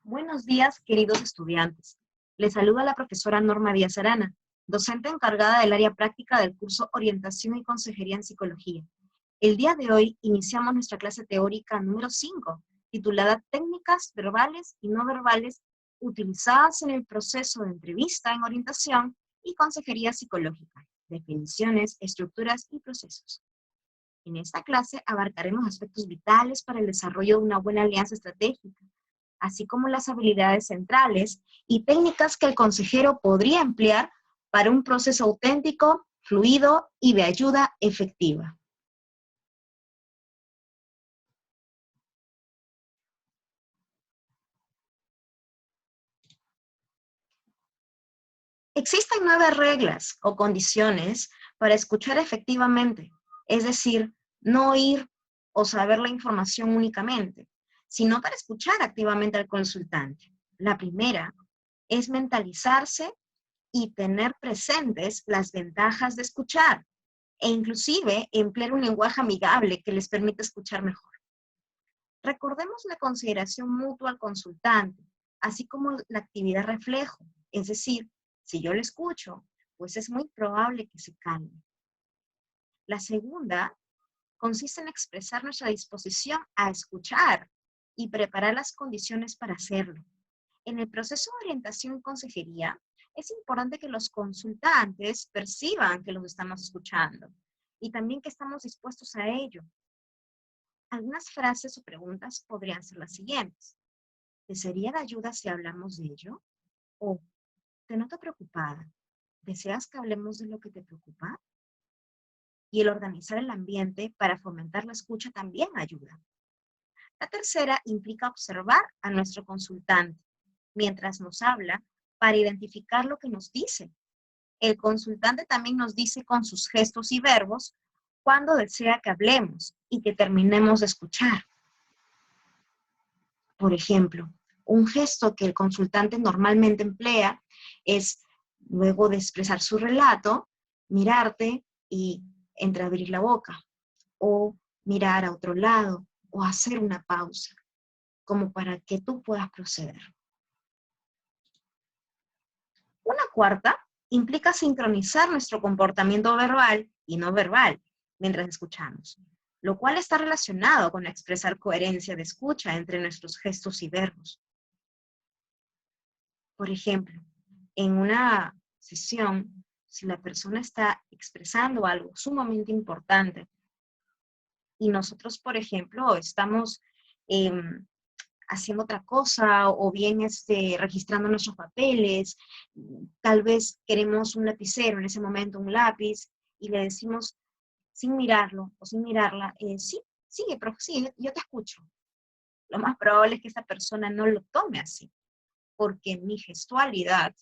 Buenos días, queridos estudiantes. Les saluda la profesora Norma Díaz Arana, docente encargada del área práctica del curso Orientación y Consejería en Psicología. El día de hoy iniciamos nuestra clase teórica número 5, titulada Técnicas verbales y no verbales utilizadas en el proceso de entrevista en orientación y consejería psicológica, definiciones, estructuras y procesos. En esta clase abarcaremos aspectos vitales para el desarrollo de una buena alianza estratégica, así como las habilidades centrales y técnicas que el consejero podría emplear para un proceso auténtico, fluido y de ayuda efectiva. Existen 9 reglas o condiciones para escuchar efectivamente, es decir, no oír o saber la información únicamente, sino para escuchar activamente al consultante. La primera es mentalizarse y tener presentes las ventajas de escuchar, e inclusive emplear un lenguaje amigable que les permita escuchar mejor. Recordemos la consideración mutua al consultante, así como la actividad reflejo, es decir, si yo le escucho, pues es muy probable que se calme. La segunda consiste en expresar nuestra disposición a escuchar y preparar las condiciones para hacerlo. En el proceso de orientación y consejería, es importante que los consultantes perciban que los estamos escuchando y también que estamos dispuestos a ello. Algunas frases o preguntas podrían ser las siguientes. ¿Te sería de ayuda si hablamos de ello? O, te noto preocupada. ¿Deseas que hablemos de lo que te preocupa? Y el organizar el ambiente para fomentar la escucha también ayuda. La tercera implica observar a nuestro consultante mientras nos habla para identificar lo que nos dice. El consultante también nos dice con sus gestos y verbos cuando desea que hablemos y que terminemos de escuchar. Por ejemplo, un gesto que el consultante normalmente emplea es, luego de expresar su relato, mirarte y entreabrir la boca, o mirar a otro lado, o hacer una pausa, como para que tú puedas proceder. Una cuarta implica sincronizar nuestro comportamiento verbal y no verbal mientras escuchamos, lo cual está relacionado con expresar coherencia de escucha entre nuestros gestos y verbos. Por ejemplo, en una sesión, si la persona está expresando algo sumamente importante y nosotros, por ejemplo, estamos haciendo otra cosa o bien registrando nuestros papeles, tal vez queremos un lapicero en ese momento, un lápiz, y le decimos sin mirarlo o sin mirarla, sí, sigue, profe, sí, yo te escucho. Lo más probable es que esa persona no lo tome así, porque mi gestualidad,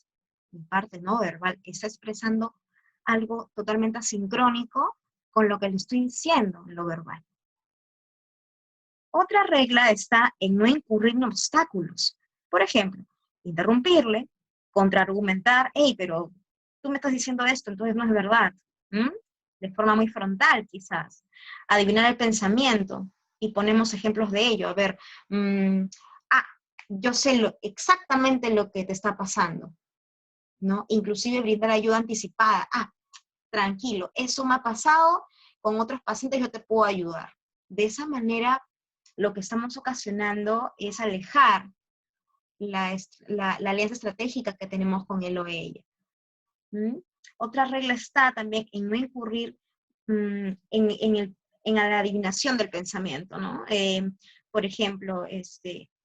mi parte no verbal, está expresando algo totalmente asincrónico con lo que le estoy diciendo en lo verbal. Otra regla está en no incurrir en obstáculos. Por ejemplo, interrumpirle, contraargumentar, hey, pero tú me estás diciendo esto, entonces no es verdad. De forma muy frontal, quizás. Adivinar el pensamiento, y ponemos ejemplos de ello. A ver, yo sé exactamente lo que te está pasando, ¿no? Inclusive brindar ayuda anticipada. Tranquilo, eso me ha pasado, con otros pacientes yo te puedo ayudar. De esa manera, lo que estamos ocasionando es alejar la alianza estratégica que tenemos con él o ella. Otra regla está también en no incurrir en la adivinación del pensamiento, ¿no? Por ejemplo,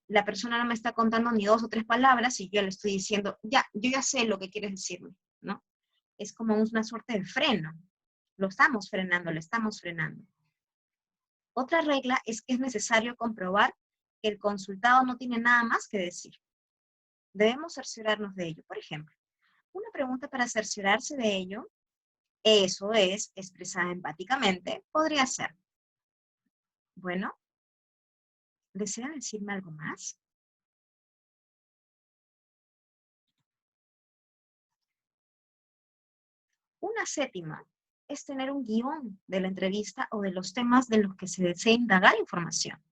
la persona no me está contando ni 2 o 3 palabras y yo le estoy diciendo, yo ya sé lo que quieres decirme, ¿no? Es como una suerte de freno. Lo estamos frenando, le estamos frenando. Otra regla es que es necesario comprobar que el consultado no tiene nada más que decir. Debemos cerciorarnos de ello. Por ejemplo, una pregunta para cerciorarse de ello, eso es, expresada empáticamente, podría ser, bueno, ¿desea decirme algo más? Una séptima es tener un guión de la entrevista o de los temas de los que se desea indagar información.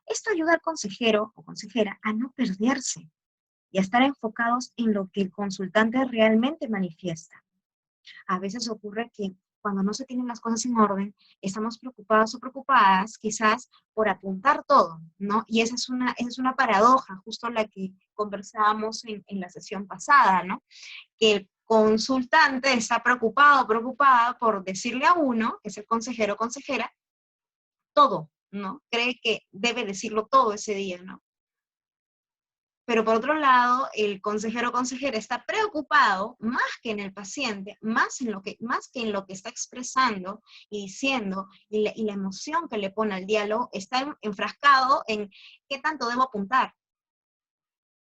Esto ayuda al consejero o consejera a no perderse y a estar enfocados en lo que el consultante realmente manifiesta. A veces ocurre que cuando no se tienen las cosas en orden, estamos preocupados o preocupadas quizás por apuntar todo, ¿no? Y esa es una paradoja, justo la que conversábamos en la sesión pasada, ¿no? Que el consultante está preocupado o preocupada por decirle a uno, que es el consejero o consejera, todo, ¿no? Cree que debe decirlo todo ese día, ¿no? Pero por otro lado, el consejero o consejera está preocupado más que en el paciente, más que en lo que está expresando y diciendo, y la emoción que le pone al diálogo, está enfrascado en qué tanto debo apuntar.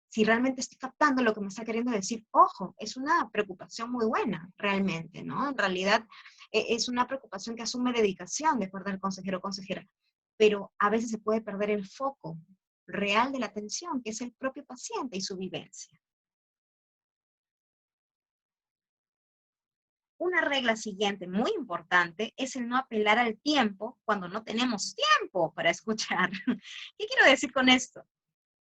Si realmente estoy captando lo que me está queriendo decir, ojo, es una preocupación muy buena, realmente, ¿no? En realidad, es una preocupación que asume dedicación de parte del consejero o consejera, pero a veces se puede perder el foco real de la atención, que es el propio paciente y su vivencia. Una regla siguiente muy importante es el no apelar al tiempo cuando no tenemos tiempo para escuchar. ¿Qué quiero decir con esto?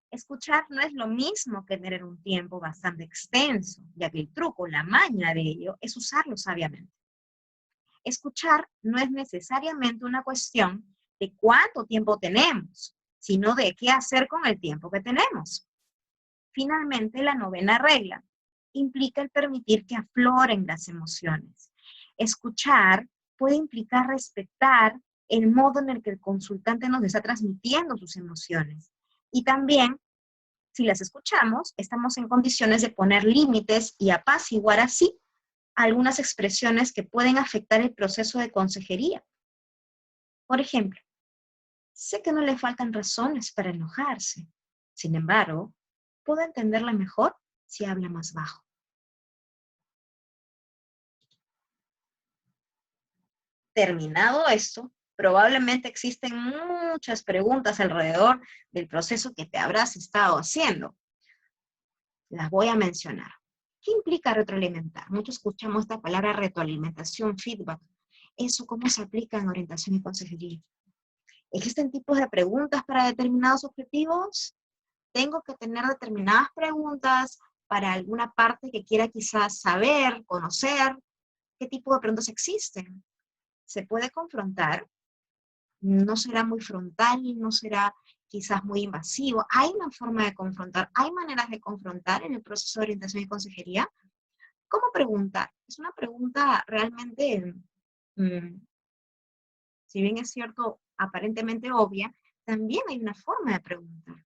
Escuchar no es lo mismo que tener un tiempo bastante extenso, ya que el truco, la maña de ello, es usarlo sabiamente. Escuchar no es necesariamente una cuestión de cuánto tiempo tenemos, sino de qué hacer con el tiempo que tenemos. Finalmente, la novena regla implica el permitir que afloren las emociones. Escuchar puede implicar respetar el modo en el que el consultante nos está transmitiendo sus emociones. Y también, si las escuchamos, estamos en condiciones de poner límites y apaciguar así algunas expresiones que pueden afectar el proceso de consejería. Por ejemplo, sé que no le faltan razones para enojarse. Sin embargo, puedo entenderla mejor si habla más bajo. Terminado esto, probablemente existen muchas preguntas alrededor del proceso que te habrás estado haciendo. Las voy a mencionar. ¿Qué implica retroalimentar? Muchos escuchamos esta palabra retroalimentación, feedback. ¿Eso cómo se aplica en orientación y consejería? ¿Existen tipos de preguntas para determinados objetivos? ¿Tengo que tener determinadas preguntas para alguna parte que quiera quizás saber, conocer? ¿Qué tipo de preguntas existen? ¿Se puede confrontar? ¿No será muy frontal? ¿No será quizás muy invasivo? ¿Hay una forma de confrontar? ¿Hay maneras de confrontar en el proceso de orientación y consejería? ¿Cómo preguntar? Es una pregunta realmente, mm, si bien es cierto, aparentemente obvia, también hay una forma de preguntar.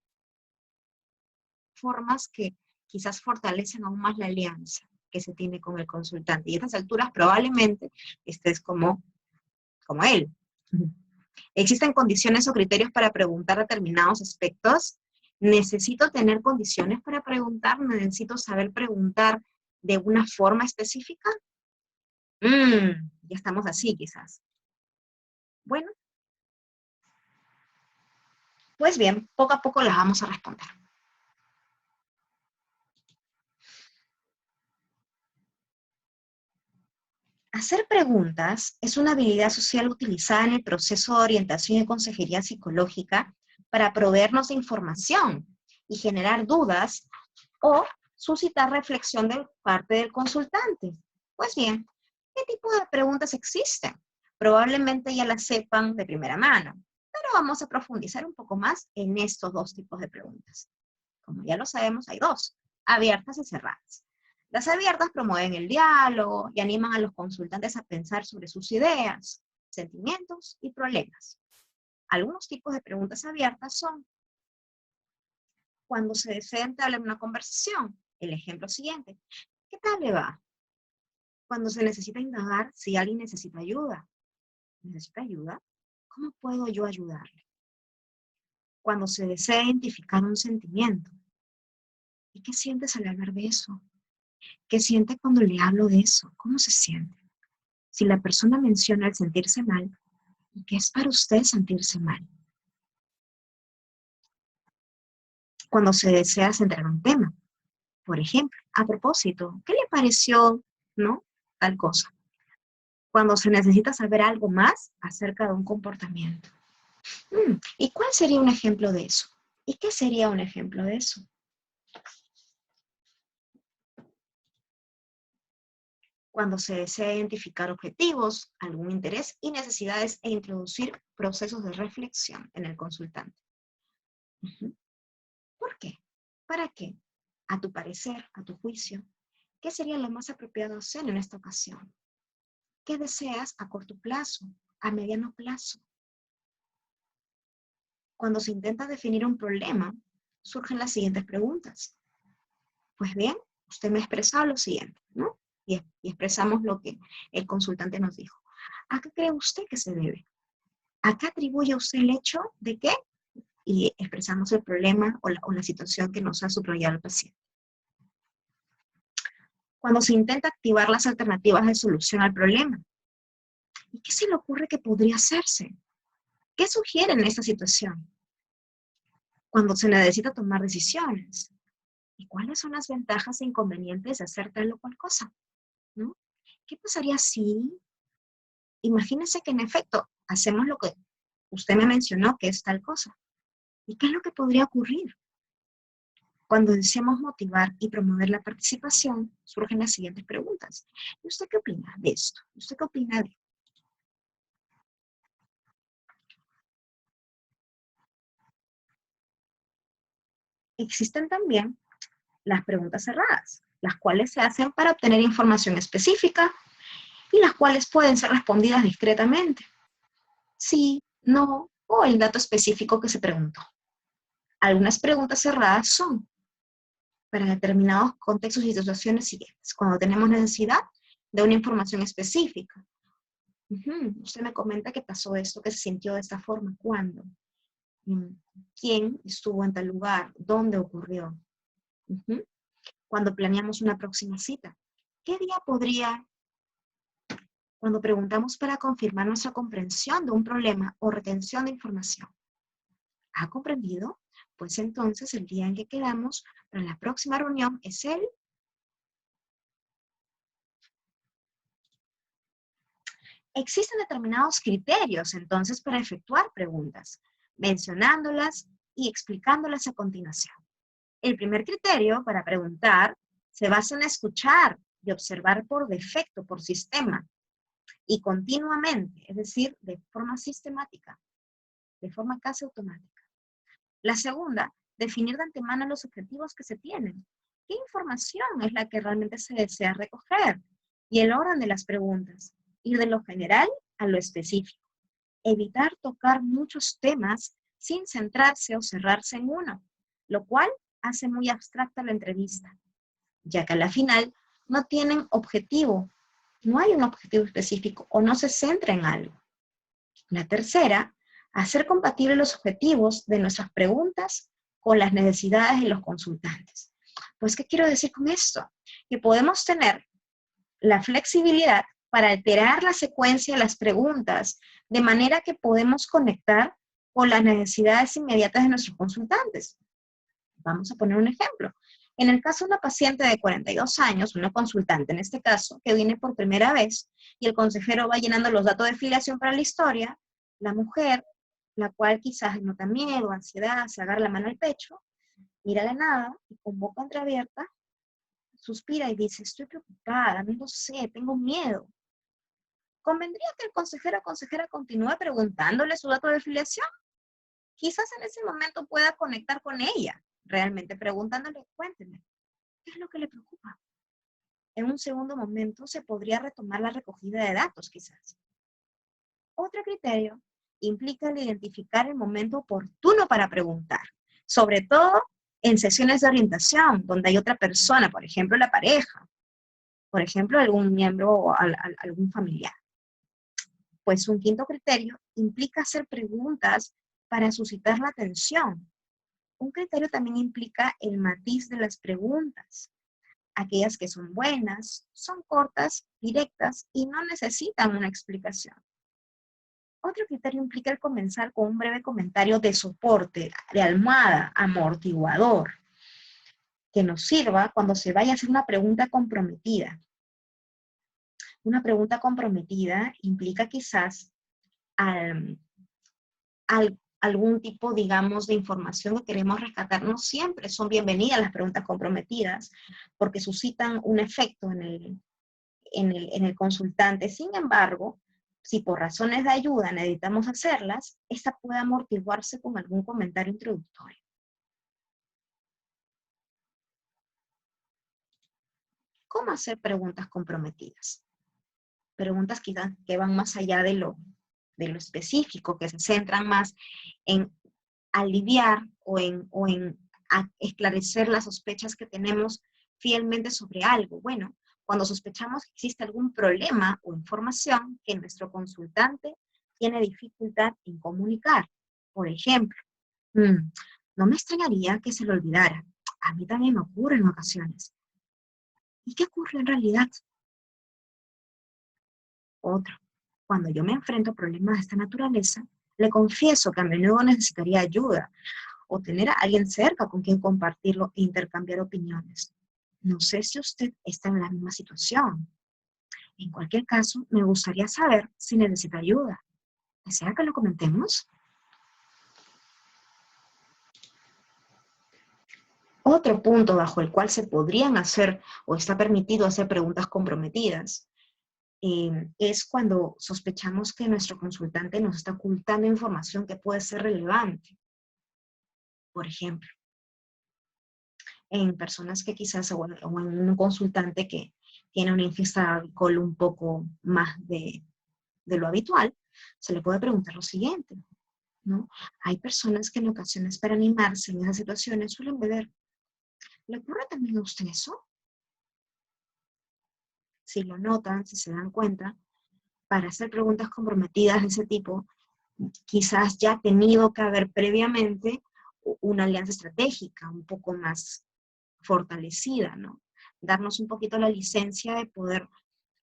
Formas que quizás fortalecen aún más la alianza que se tiene con el consultante. Y a estas alturas probablemente estés como él. ¿Existen condiciones o criterios para preguntar determinados aspectos? ¿Necesito tener condiciones para preguntar? ¿Necesito saber preguntar de una forma específica? Ya estamos así quizás. Bueno, pues bien, poco a poco las vamos a responder. Hacer preguntas es una habilidad social utilizada en el proceso de orientación y consejería psicológica para proveernos de información y generar dudas o suscitar reflexión de parte del consultante. Pues bien, ¿qué tipo de preguntas existen? Probablemente ya las sepan de primera mano, pero vamos a profundizar un poco más en estos dos tipos de preguntas. Como ya lo sabemos, hay dos, abiertas y cerradas. Las abiertas promueven el diálogo y animan a los consultantes a pensar sobre sus ideas, sentimientos y problemas. Algunos tipos de preguntas abiertas son cuando se desea entablar una conversación. El ejemplo siguiente. ¿Qué tal le va? Cuando se necesita indagar si alguien necesita ayuda. ¿Necesita ayuda? ¿Cómo puedo yo ayudarle? Cuando se desea identificar un sentimiento. ¿Y qué sientes al hablar de eso? ¿Qué siente cuando le hablo de eso? ¿Cómo se siente? Si la persona menciona el sentirse mal, ¿y qué es para usted sentirse mal? Cuando se desea centrar un tema, por ejemplo, a propósito, ¿qué le pareció, no? Tal cosa. Cuando se necesita saber algo más acerca de un comportamiento. ¿Y cuál sería un ejemplo de eso? ¿Y qué sería un ejemplo de eso? Cuando se desea identificar objetivos, algún interés y necesidades e introducir procesos de reflexión en el consultante. Ujú. ¿Por qué? ¿Para qué? A tu parecer, a tu juicio, ¿qué sería lo más apropiado hacer en esta ocasión? ¿Qué deseas a corto plazo, a mediano plazo? Cuando se intenta definir un problema, surgen las siguientes preguntas. Pues bien, usted me ha expresado lo siguiente, ¿no? Y expresamos lo que el consultante nos dijo. ¿A qué cree usted que se debe? ¿A qué atribuye usted el hecho de qué? Y expresamos el problema o la situación que nos ha subrayado el paciente. Cuando se intenta activar las alternativas de solución al problema, ¿y qué se le ocurre que podría hacerse? ¿Qué sugiere en esta situación? Cuando se necesita tomar decisiones, ¿y cuáles son las ventajas e inconvenientes de hacer tal o cual cosa? ¿No? ¿Qué pasaría si, imagínese que en efecto hacemos lo que usted me mencionó que es tal cosa? ¿Y qué es lo que podría ocurrir? Cuando deseamos motivar y promover la participación, surgen las siguientes preguntas. ¿Y usted qué opina de esto? ¿Y usted qué opina de? Existen también las preguntas cerradas, las cuales se hacen para obtener información específica y las cuales pueden ser respondidas discretamente. Sí, no o el dato específico que se preguntó. Algunas preguntas cerradas son para determinados contextos y situaciones siguientes, cuando tenemos necesidad de una información específica. Usted me comenta que pasó esto, que se sintió de esta forma. ¿Cuándo? ¿Quién estuvo en tal lugar? ¿Dónde ocurrió? Cuando planeamos una próxima cita. ¿Qué día podría? Cuando preguntamos para confirmar nuestra comprensión de un problema o retención de información. ¿Ha comprendido? Pues entonces el día en que quedamos para la próxima reunión es el... Existen determinados criterios entonces para efectuar preguntas, mencionándolas y explicándolas a continuación. El primer criterio para preguntar se basa en escuchar y observar por defecto, por sistema, y continuamente, es decir, de forma sistemática, de forma casi automática. La segunda, definir de antemano los objetivos que se tienen. ¿Qué información es la que realmente se desea recoger? Y el orden de las preguntas, ir de lo general a lo específico. Evitar tocar muchos temas sin centrarse o cerrarse en uno, lo cual hace muy abstracta la entrevista, ya que a la final no tienen objetivo, no hay un objetivo específico o no se centra en algo. La tercera, hacer compatibles los objetivos de nuestras preguntas con las necesidades de los consultantes. Pues, ¿qué quiero decir con esto? Que podemos tener la flexibilidad para alterar la secuencia de las preguntas de manera que podemos conectar con las necesidades inmediatas de nuestros consultantes. Vamos a poner un ejemplo. En el caso de una paciente de 42 años, una consultante en este caso, que viene por primera vez y el consejero va llenando los datos de filiación para la historia, la mujer, la cual quizás nota miedo, ansiedad, se agarra la mano al pecho, mira la nada y con boca entreabierta, suspira y dice, estoy preocupada, no lo sé, tengo miedo. ¿Convendría que el consejero o consejera continúe preguntándole su dato de filiación? Quizás en ese momento pueda conectar con ella, realmente preguntándole, cuénteme, ¿qué es lo que le preocupa? En un segundo momento se podría retomar la recogida de datos, quizás. Otro criterio implica el identificar el momento oportuno para preguntar, sobre todo en sesiones de orientación, donde hay otra persona, por ejemplo, la pareja, por ejemplo, algún miembro o algún familiar. Pues un quinto criterio implica hacer preguntas para suscitar la atención. Un criterio también implica el matiz de las preguntas. Aquellas que son buenas, son cortas, directas y no necesitan una explicación. Otro criterio implica el comenzar con un breve comentario de soporte, de almohada, amortiguador, que nos sirva cuando se vaya a hacer una pregunta comprometida. Una pregunta comprometida implica quizás algún tipo, digamos, de información que queremos rescatar, no siempre son bienvenidas las preguntas comprometidas, porque suscitan un efecto en el consultante. Sin embargo, si por razones de ayuda necesitamos hacerlas, esta puede amortiguarse con algún comentario introductorio. ¿Cómo hacer preguntas comprometidas? Preguntas que van más allá de lo específico, que se centran más en aliviar o en esclarecer las sospechas que tenemos fielmente sobre algo. Bueno, cuando sospechamos que existe algún problema o información que nuestro consultante tiene dificultad en comunicar. Por ejemplo, no me extrañaría que se lo olvidara. A mí también me ocurre en ocasiones. ¿Y qué ocurre en realidad? Otro. Cuando yo me enfrento a problemas de esta naturaleza, le confieso que a menudo necesitaría ayuda o tener a alguien cerca con quien compartirlo e intercambiar opiniones. No sé si usted está en la misma situación. En cualquier caso, me gustaría saber si necesita ayuda. ¿Desea que lo comentemos? Otro punto bajo el cual se podrían hacer o está permitido hacer preguntas comprometidas es cuando sospechamos que nuestro consultante nos está ocultando información que puede ser relevante. Por ejemplo, en personas que quizás, o en un consultante que tiene una ingesta de alcohol un poco más de lo habitual, se le puede preguntar lo siguiente, ¿no? Hay personas que en ocasiones para animarse en esas situaciones suelen beber. ¿Le ocurre también a usted eso? Si lo notan, si se dan cuenta, para hacer preguntas comprometidas de ese tipo, quizás ya ha tenido que haber previamente una alianza estratégica un poco más fortalecida, ¿no? Darnos un poquito la licencia de poder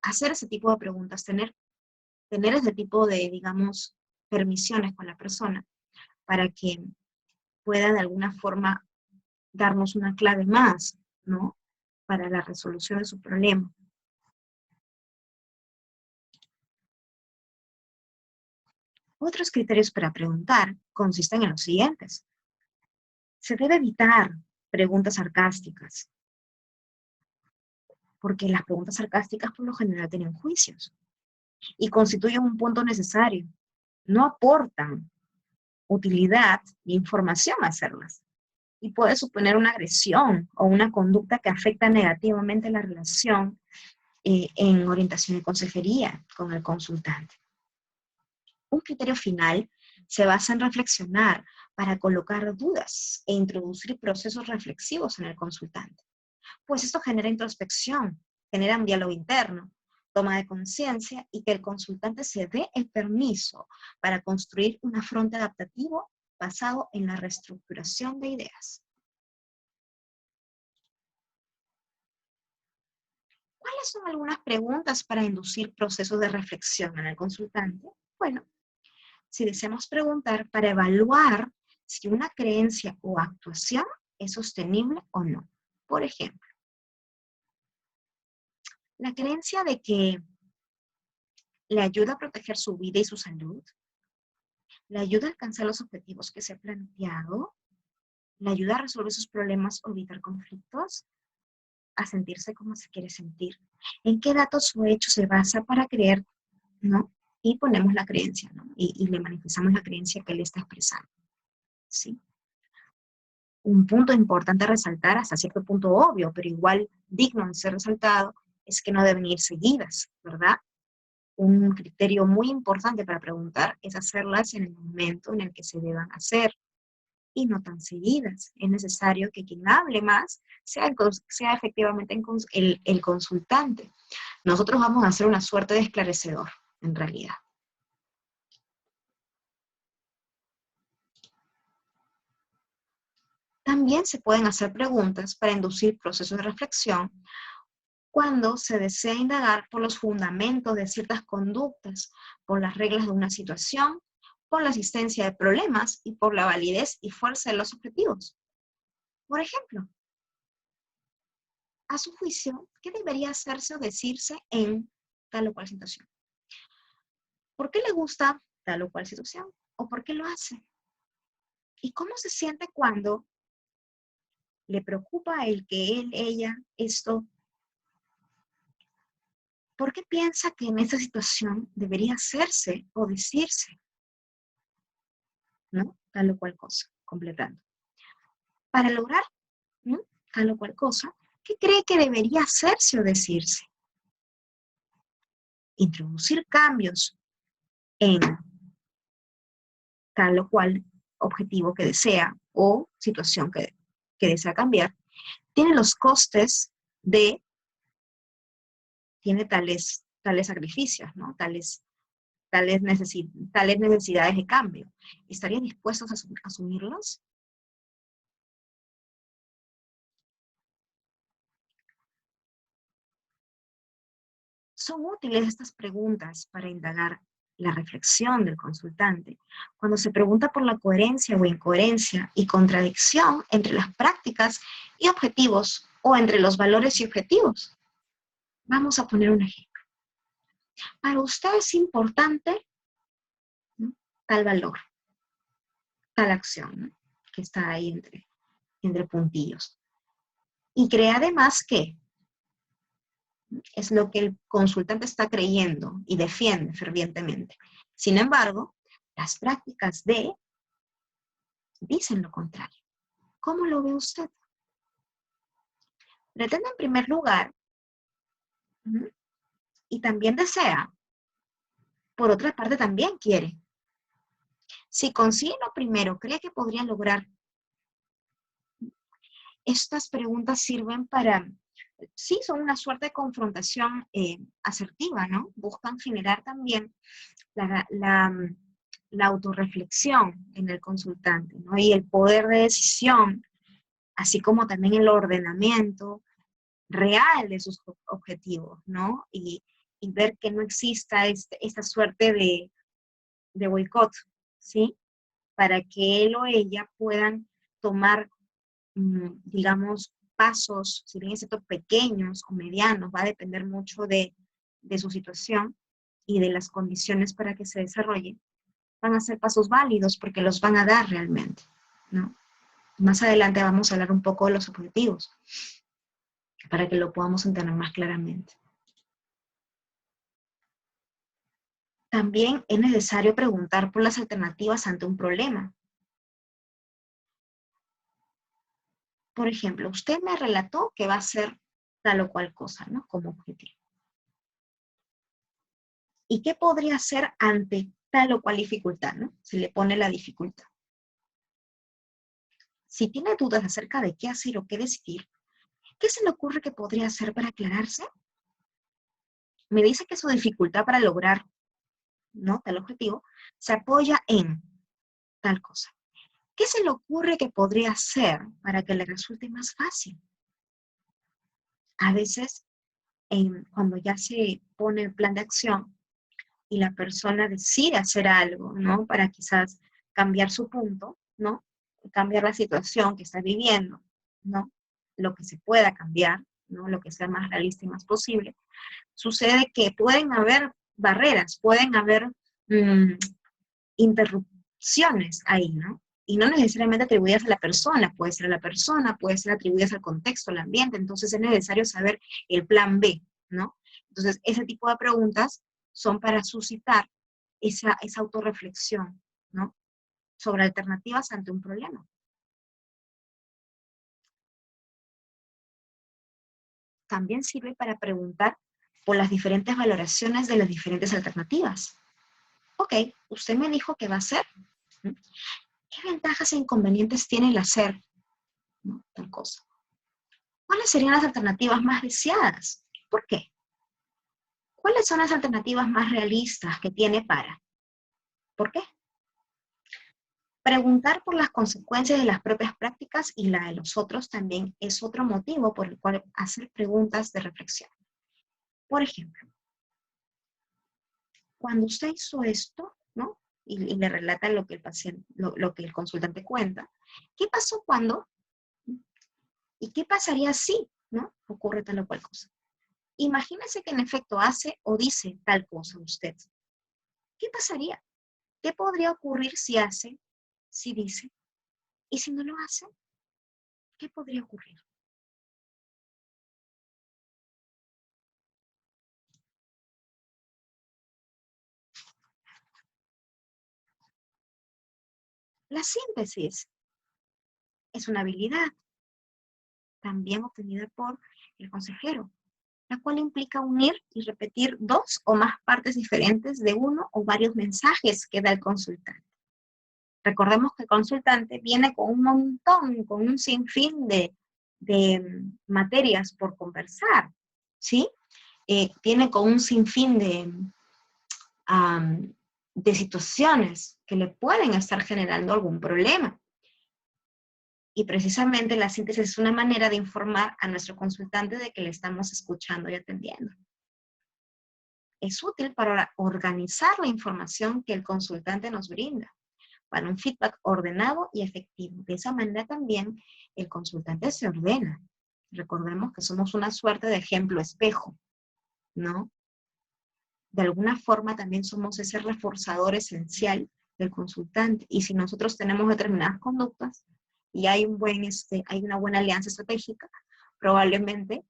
hacer ese tipo de preguntas, tener ese tipo de, digamos, permisiones con la persona para que pueda de alguna forma darnos una clave más, ¿no? Para la resolución de su problema. Otros criterios para preguntar consisten en los siguientes. Se debe evitar preguntas sarcásticas, porque las preguntas sarcásticas por lo general tienen juicios y constituyen un punto necesario. No aportan utilidad ni información a hacerlas y puede suponer una agresión o una conducta que afecta negativamente la relación en orientación y consejería con el consultante. Un criterio final se basa en reflexionar para colocar dudas e introducir procesos reflexivos en el consultante. Pues esto genera introspección, genera un diálogo interno, toma de conciencia y que el consultante se dé el permiso para construir un afronte adaptativo basado en la reestructuración de ideas. ¿Cuáles son algunas preguntas para inducir procesos de reflexión en el consultante? Bueno, si deseamos preguntar para evaluar si una creencia o actuación es sostenible o no. Por ejemplo, la creencia de que le ayuda a proteger su vida y su salud, le ayuda a alcanzar los objetivos que se ha planteado, le ayuda a resolver sus problemas o evitar conflictos, a sentirse como se quiere sentir. ¿En qué datos o hechos se basa para creer, no? Y ponemos la creencia, ¿no? Y le manifestamos la creencia que él está expresando, ¿sí? Un punto importante a resaltar, hasta cierto punto obvio, pero igual digno de ser resaltado, es que no deben ir seguidas, ¿verdad? Un criterio muy importante para preguntar es hacerlas en el momento en el que se deban hacer y no tan seguidas. Es necesario que quien hable más sea efectivamente el consultante. Nosotros vamos a hacer una suerte de esclarecedor, en realidad. También se pueden hacer preguntas para inducir procesos de reflexión cuando se desea indagar por los fundamentos de ciertas conductas, por las reglas de una situación, por la existencia de problemas y por la validez y fuerza de los objetivos. Por ejemplo, a su juicio, ¿qué debería hacerse o decirse en tal o cual situación? ¿Por qué le gusta tal o cual situación? ¿O por qué lo hace? ¿Y cómo se siente cuando le preocupa el que él, ella, esto? ¿Por qué piensa que en esta situación debería hacerse o decirse? ¿No? Tal o cual cosa, completando. Para lograr, ¿no?, tal o cual cosa, ¿qué cree que debería hacerse o decirse? Introducir cambios en tal o cual objetivo que desea o situación que desea cambiar, tiene los costes de, tiene tales sacrificios, ¿no? Tales necesidades de cambio. ¿Estarían dispuestos a asumirlos? Son útiles estas preguntas para indagar la reflexión del consultante cuando se pregunta por la coherencia o incoherencia y contradicción entre las prácticas y objetivos o entre los valores y objetivos. Vamos a poner un ejemplo. Para usted es importante, ¿no?, tal valor, tal acción, ¿no?, que está ahí entre puntillos. Y cree además que es lo que el consultante está creyendo y defiende fervientemente. Sin embargo, las prácticas dicen lo contrario. ¿Cómo lo ve usted? Pretende en primer lugar, y también desea, por otra parte también quiere. Si consigue lo primero, cree que podría lograr. Estas preguntas sirven para, sí, son una suerte de confrontación asertiva, ¿no? Buscan generar también la autorreflexión en el consultante, ¿no? Y el poder de decisión, así como también el ordenamiento real de sus objetivos, ¿no? Y ver que no exista esta suerte de boicot, ¿sí? Para que él o ella puedan tomar, digamos, pasos, si bien es cierto, pequeños o medianos, va a depender mucho de su situación y de las condiciones para que se desarrolle, van a ser pasos válidos porque los van a dar realmente, ¿no? Más adelante vamos a hablar un poco de los objetivos para que lo podamos entender más claramente. También es necesario preguntar por las alternativas ante un problema. Por ejemplo, usted me relató que va a hacer tal o cual cosa, ¿no?, como objetivo. ¿Y qué podría hacer ante tal o cual dificultad, ¿no? Se le pone la dificultad. Si tiene dudas acerca de qué hacer o qué decidir, ¿qué se le ocurre que podría hacer para aclararse? Me dice que su dificultad para lograr, ¿no?, tal objetivo se apoya en tal cosa. ¿Qué se le ocurre que podría hacer para que le resulte más fácil? A veces, cuando ya se pone el plan de acción y la persona decide hacer algo, ¿no?, para quizás cambiar su punto, ¿no?, cambiar la situación que está viviendo, ¿no?, lo que se pueda cambiar, ¿no?, lo que sea más realista y más posible, sucede que pueden haber barreras, pueden haber interrupciones ahí, ¿no? Y no necesariamente atribuidas a la persona, puede ser a la persona, puede ser atribuidas al contexto, al ambiente, entonces es necesario saber el plan B, ¿no? Entonces, ese tipo de preguntas son para suscitar esa autorreflexión, ¿no?, sobre alternativas ante un problema. También sirve para preguntar por las diferentes valoraciones de las diferentes alternativas. Ok, usted me dijo que va a hacer. ¿Qué ventajas e inconvenientes tiene el hacer, ¿no?, tal cosa? ¿Cuáles serían las alternativas más deseadas? ¿Por qué? ¿Cuáles son las alternativas más realistas que tiene para? ¿Por qué? Preguntar por las consecuencias de las propias prácticas y la de los otros también es otro motivo por el cual hacer preguntas de reflexión. Por ejemplo, cuando usted hizo esto, ¿no?, y le relata lo que el paciente, lo que el consultante cuenta, ¿qué pasó cuando? ¿Y qué pasaría si, ¿no?, ocurre tal o cual cosa? Imagínese que en efecto hace o dice tal cosa usted. ¿Qué pasaría? ¿Qué podría ocurrir si hace, si dice? ¿Y si no lo hace? ¿Qué podría ocurrir? La síntesis es una habilidad también obtenida por el consejero, la cual implica unir y repetir dos o más partes diferentes de uno o varios mensajes que da el consultante. Recordemos que el consultante viene con un montón, con un sinfín de materias por conversar, ¿sí? Viene con un sinfín de situaciones que le pueden estar generando algún problema. Y precisamente la síntesis es una manera de informar a nuestro consultante de que le estamos escuchando y atendiendo. Es útil para organizar la información que el consultante nos brinda, para un feedback ordenado y efectivo. De esa manera también el consultante se ordena. Recordemos que somos una suerte de ejemplo espejo, ¿no? De alguna forma también somos ese reforzador esencial del consultante. Y si nosotros tenemos determinadas conductas y hay una buena alianza estratégica, probablemente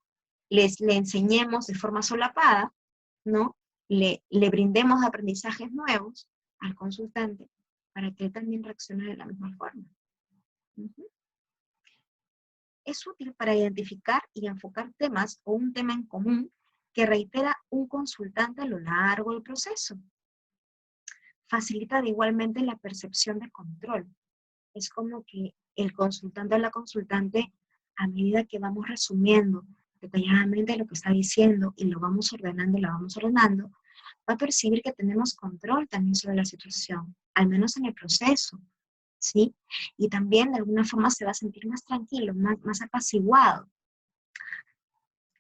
le enseñemos de forma solapada, ¿no? Le brindemos aprendizajes nuevos al consultante para que él también reaccione de la misma forma. Es útil para identificar y enfocar temas o un tema en común que reitera un consultante a lo largo del proceso. Facilita de igualmente la percepción de control. Es como que el consultante o la consultante, a medida que vamos resumiendo detalladamente lo que está diciendo y lo vamos ordenando, va a percibir que tenemos control también sobre la situación, al menos en el proceso, ¿sí? Y también de alguna forma se va a sentir más tranquilo, más apaciguado.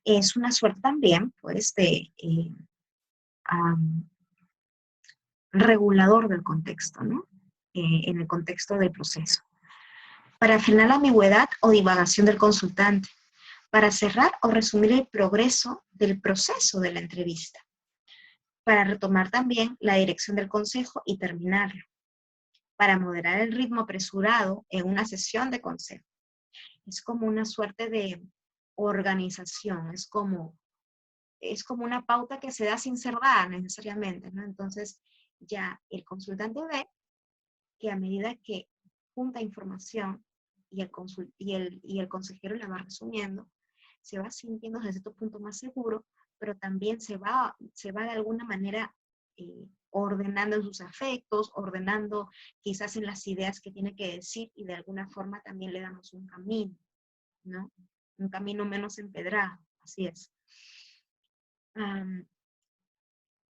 Es una suerte también, pues, de regulador del contexto, ¿no? En el contexto del proceso. Para frenar la ambigüedad o divagación del consultante, para cerrar o resumir el progreso del proceso de la entrevista, para retomar también la dirección del consejo y terminarlo, para moderar el ritmo apresurado en una sesión de consejo. Es como una suerte de organización, es como una pauta que se da sin ser dada necesariamente, ¿no? Entonces ya el consultante ve que a medida que junta información y el consejero la va resumiendo, se va sintiendo desde cierto punto más seguro, pero también se va de alguna manera ordenando en sus afectos, ordenando quizás en las ideas que tiene que decir, y de alguna forma también le damos un camino, ¿no? Un camino menos empedrado, así es.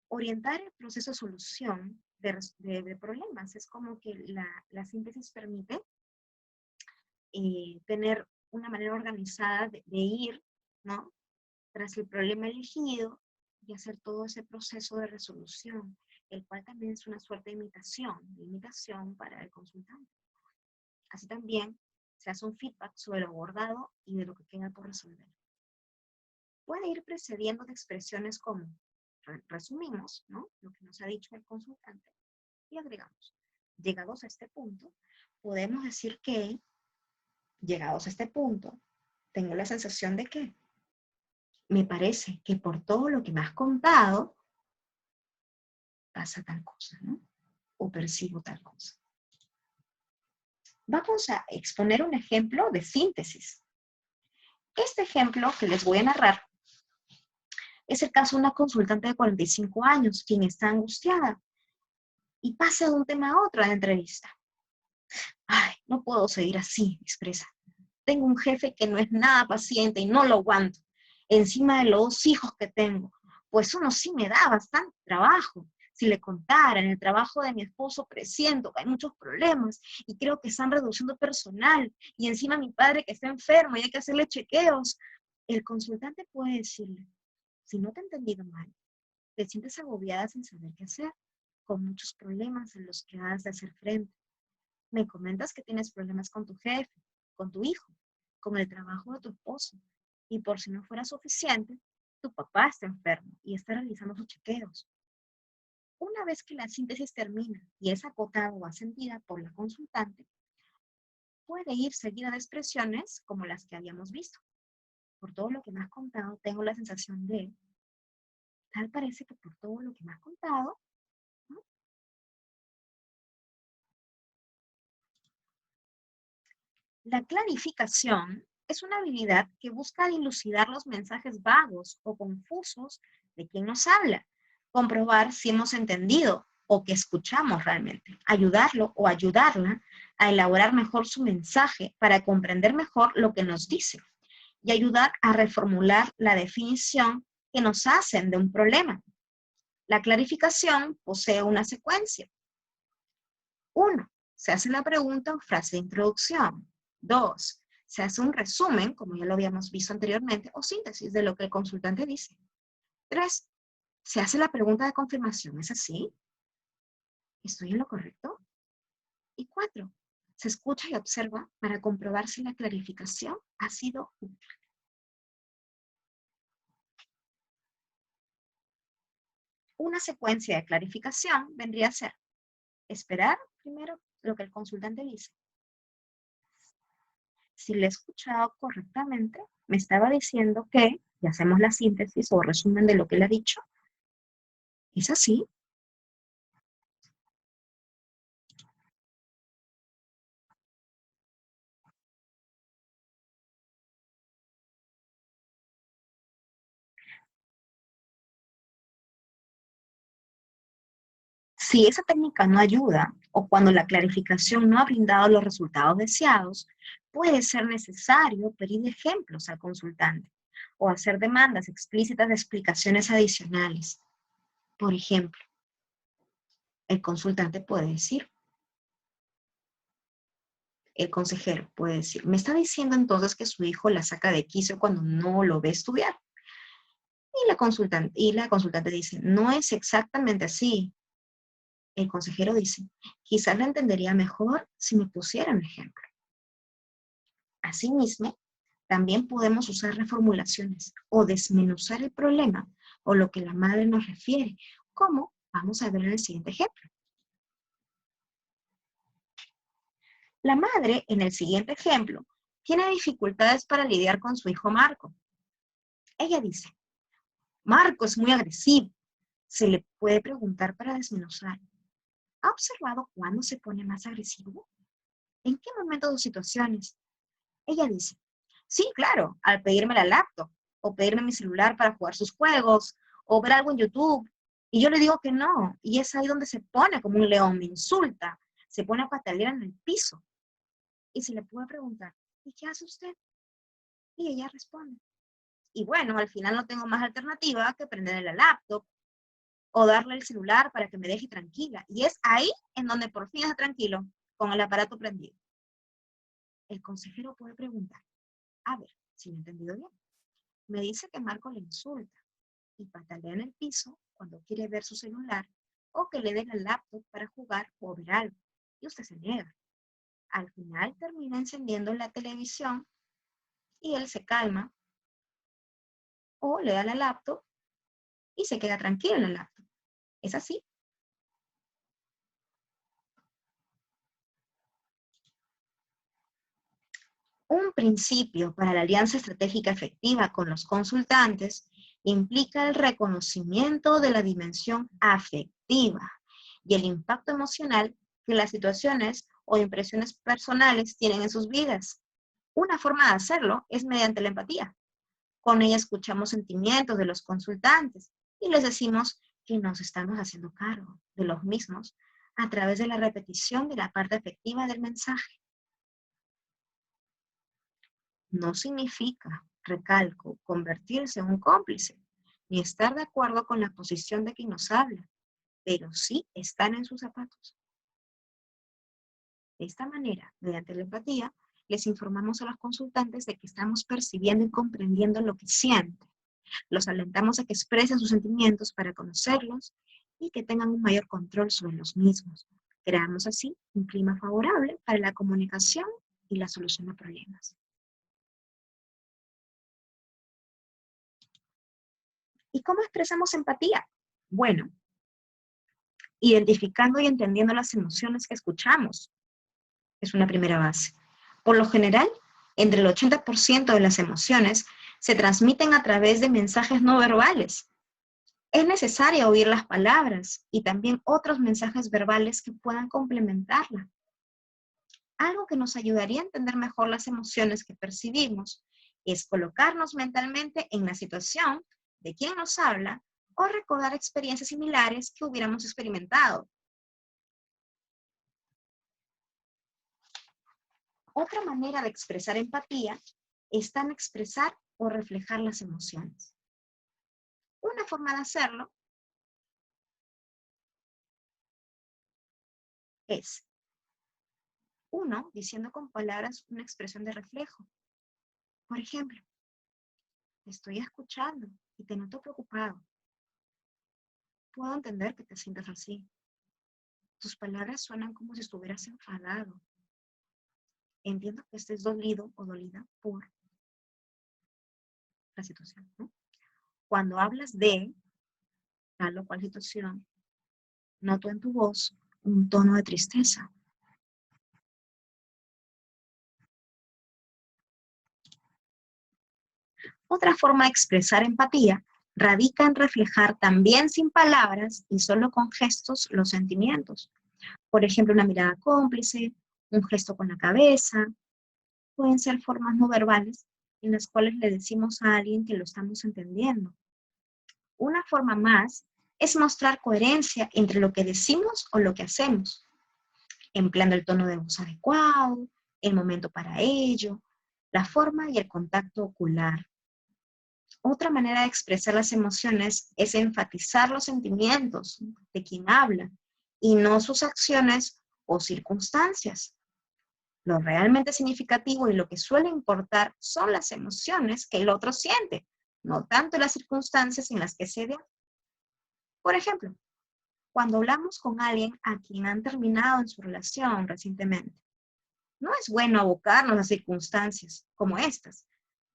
Orientar el proceso de solución de problemas. Es como que la síntesis permite tener una manera organizada de ir, ¿no? Tras el problema elegido y hacer todo ese proceso de resolución, el cual también es una suerte de imitación para el consultante. Así también se hace un feedback sobre lo abordado y de lo que queda por resolver. Puede ir precediendo de expresiones como resumimos, ¿no? Lo que nos ha dicho el consultante y agregamos. Llegados a este punto, podemos decir que, llegados a este punto, tengo la sensación de que me parece que por todo lo que me has contado, pasa tal cosa, ¿no? O percibo tal cosa. Vamos a exponer un ejemplo de síntesis. Este ejemplo que les voy a narrar es el caso de una consultante de 45 años, quien está angustiada y pasa de un tema a otro en la entrevista. Ay, no puedo seguir así, expresa. Tengo un jefe que no es nada paciente y no lo aguanto. Encima de los 2 hijos que tengo, pues uno sí me da bastante trabajo. Si le contara, en el trabajo de mi esposo presiento que hay muchos problemas y creo que están reduciendo personal. Y encima mi padre que está enfermo y hay que hacerle chequeos. El consultante puede decirle, si no te he entendido mal, te sientes agobiada sin saber qué hacer, con muchos problemas en los que has de hacer frente. Me comentas que tienes problemas con tu jefe, con tu hijo, con el trabajo de tu esposo. Y por si no fuera suficiente, tu papá está enfermo y está realizando sus chequeos. Una vez que la síntesis termina y es acotada o asentida por la consultante, puede ir seguida de expresiones como las que habíamos visto. Por todo lo que me has contado, tengo la sensación de, tal parece que por todo lo que me has contado, ¿no? La clarificación es una habilidad que busca dilucidar los mensajes vagos o confusos de quien nos habla, comprobar si hemos entendido o que escuchamos realmente, ayudarlo o ayudarla a elaborar mejor su mensaje para comprender mejor lo que nos dice y ayudar a reformular la definición que nos hacen de un problema. La clarificación posee una secuencia. 1. Se hace la pregunta o frase de introducción. 2. Se hace un resumen, como ya lo habíamos visto anteriormente, o síntesis de lo que el consultante dice. 3. Se hace la pregunta de confirmación. ¿Es así? ¿Estoy en lo correcto? Y 4. Se escucha y observa para comprobar si la clarificación ha sido útil. Una secuencia de clarificación vendría a ser esperar primero lo que el consultante dice. Si le he escuchado correctamente, me estaba diciendo que, y hacemos la síntesis o resumen de lo que él ha dicho, ¿es así? Si esa técnica no ayuda o cuando la clarificación no ha brindado los resultados deseados, puede ser necesario pedir ejemplos al consultante o hacer demandas explícitas de explicaciones adicionales. Por ejemplo, el consultante puede decir, el consejero puede decir, me está diciendo entonces que su hijo la saca de quicio cuando no lo ve estudiar. Y la consultante dice, no es exactamente así. El consejero dice, quizás la entendería mejor si me pusiera un ejemplo. Asimismo, también podemos usar reformulaciones o desmenuzar el problema o lo que la madre nos refiere, como vamos a ver en el siguiente ejemplo. La madre, en el siguiente ejemplo, tiene dificultades para lidiar con su hijo Marco. Ella dice, Marco es muy agresivo. Se le puede preguntar para desmenuzar. ¿Ha observado cuándo se pone más agresivo? ¿En qué momentos o situaciones? Ella dice, sí, claro, al pedirme la laptop, o pedirme mi celular para jugar sus juegos, o ver algo en YouTube. Y yo le digo que no, y es ahí donde se pone como un león, me insulta, se pone a patalear en el piso. Y se le puede preguntar, ¿y qué hace usted? Y ella responde. Y bueno, al final no tengo más alternativa que prenderle la laptop o darle el celular para que me deje tranquila. Y es ahí en donde por fin está tranquilo, con el aparato prendido. El consejero puede preguntar, a ver, si lo he entendido bien. Me dice que Marco le insulta y patalea en el piso cuando quiere ver su celular o que le dé la laptop para jugar o ver algo. Y usted se niega. Al final termina encendiendo la televisión y él se calma o le da la laptop y se queda tranquilo en la laptop. ¿Es así? Un principio para la alianza estratégica efectiva con los consultantes implica el reconocimiento de la dimensión afectiva y el impacto emocional que las situaciones o impresiones personales tienen en sus vidas. Una forma de hacerlo es mediante la empatía. Con ella escuchamos sentimientos de los consultantes y les decimos que nos estamos haciendo cargo de los mismos a través de la repetición de la parte afectiva del mensaje. No significa, recalco, convertirse en un cómplice, ni estar de acuerdo con la posición de quien nos habla, pero sí estar en sus zapatos. De esta manera, mediante la empatía, les informamos a los consultantes de que estamos percibiendo y comprendiendo lo que sienten. Los alentamos a que expresen sus sentimientos para conocerlos y que tengan un mayor control sobre los mismos. Creamos así un clima favorable para la comunicación y la solución de problemas. ¿Y cómo expresamos empatía? Bueno, Identificando y entendiendo las emociones que escuchamos es una primera base. Por lo general, entre el 80% de las emociones se transmiten a través de mensajes no verbales. Es necesario oír las palabras y también otros mensajes verbales que puedan complementarla. Algo que nos ayudaría a entender mejor las emociones que percibimos es colocarnos mentalmente en la situación de quien nos habla o recordar experiencias similares que hubiéramos experimentado. Otra manera de expresar empatía está en expresar o reflejar las emociones. Una forma de hacerlo es, uno, diciendo con palabras una expresión de reflejo. Por ejemplo, te estoy escuchando y te noto preocupado. Puedo entender que te sientas así. Tus palabras suenan como si estuvieras enfadado. Entiendo que estés dolido o dolida por la situación, ¿no? Cuando hablas de tal o cual situación, noto en tu voz un tono de tristeza. Otra forma de expresar empatía radica en reflejar también sin palabras y solo con gestos los sentimientos. Por ejemplo, una mirada cómplice, un gesto con la cabeza, pueden ser formas no verbales en las cuales le decimos a alguien que lo estamos entendiendo. Una forma más es mostrar coherencia entre lo que decimos o lo que hacemos, empleando el tono de voz adecuado, el momento para ello, la forma y el contacto ocular. Otra manera de expresar las emociones es enfatizar los sentimientos de quien habla y no sus acciones o circunstancias. Lo realmente significativo y lo que suele importar son las emociones que el otro siente, no tanto las circunstancias en las que se dio. Por ejemplo, cuando hablamos con alguien a quien han terminado en su relación recientemente, no es bueno abocarnos a circunstancias como estas,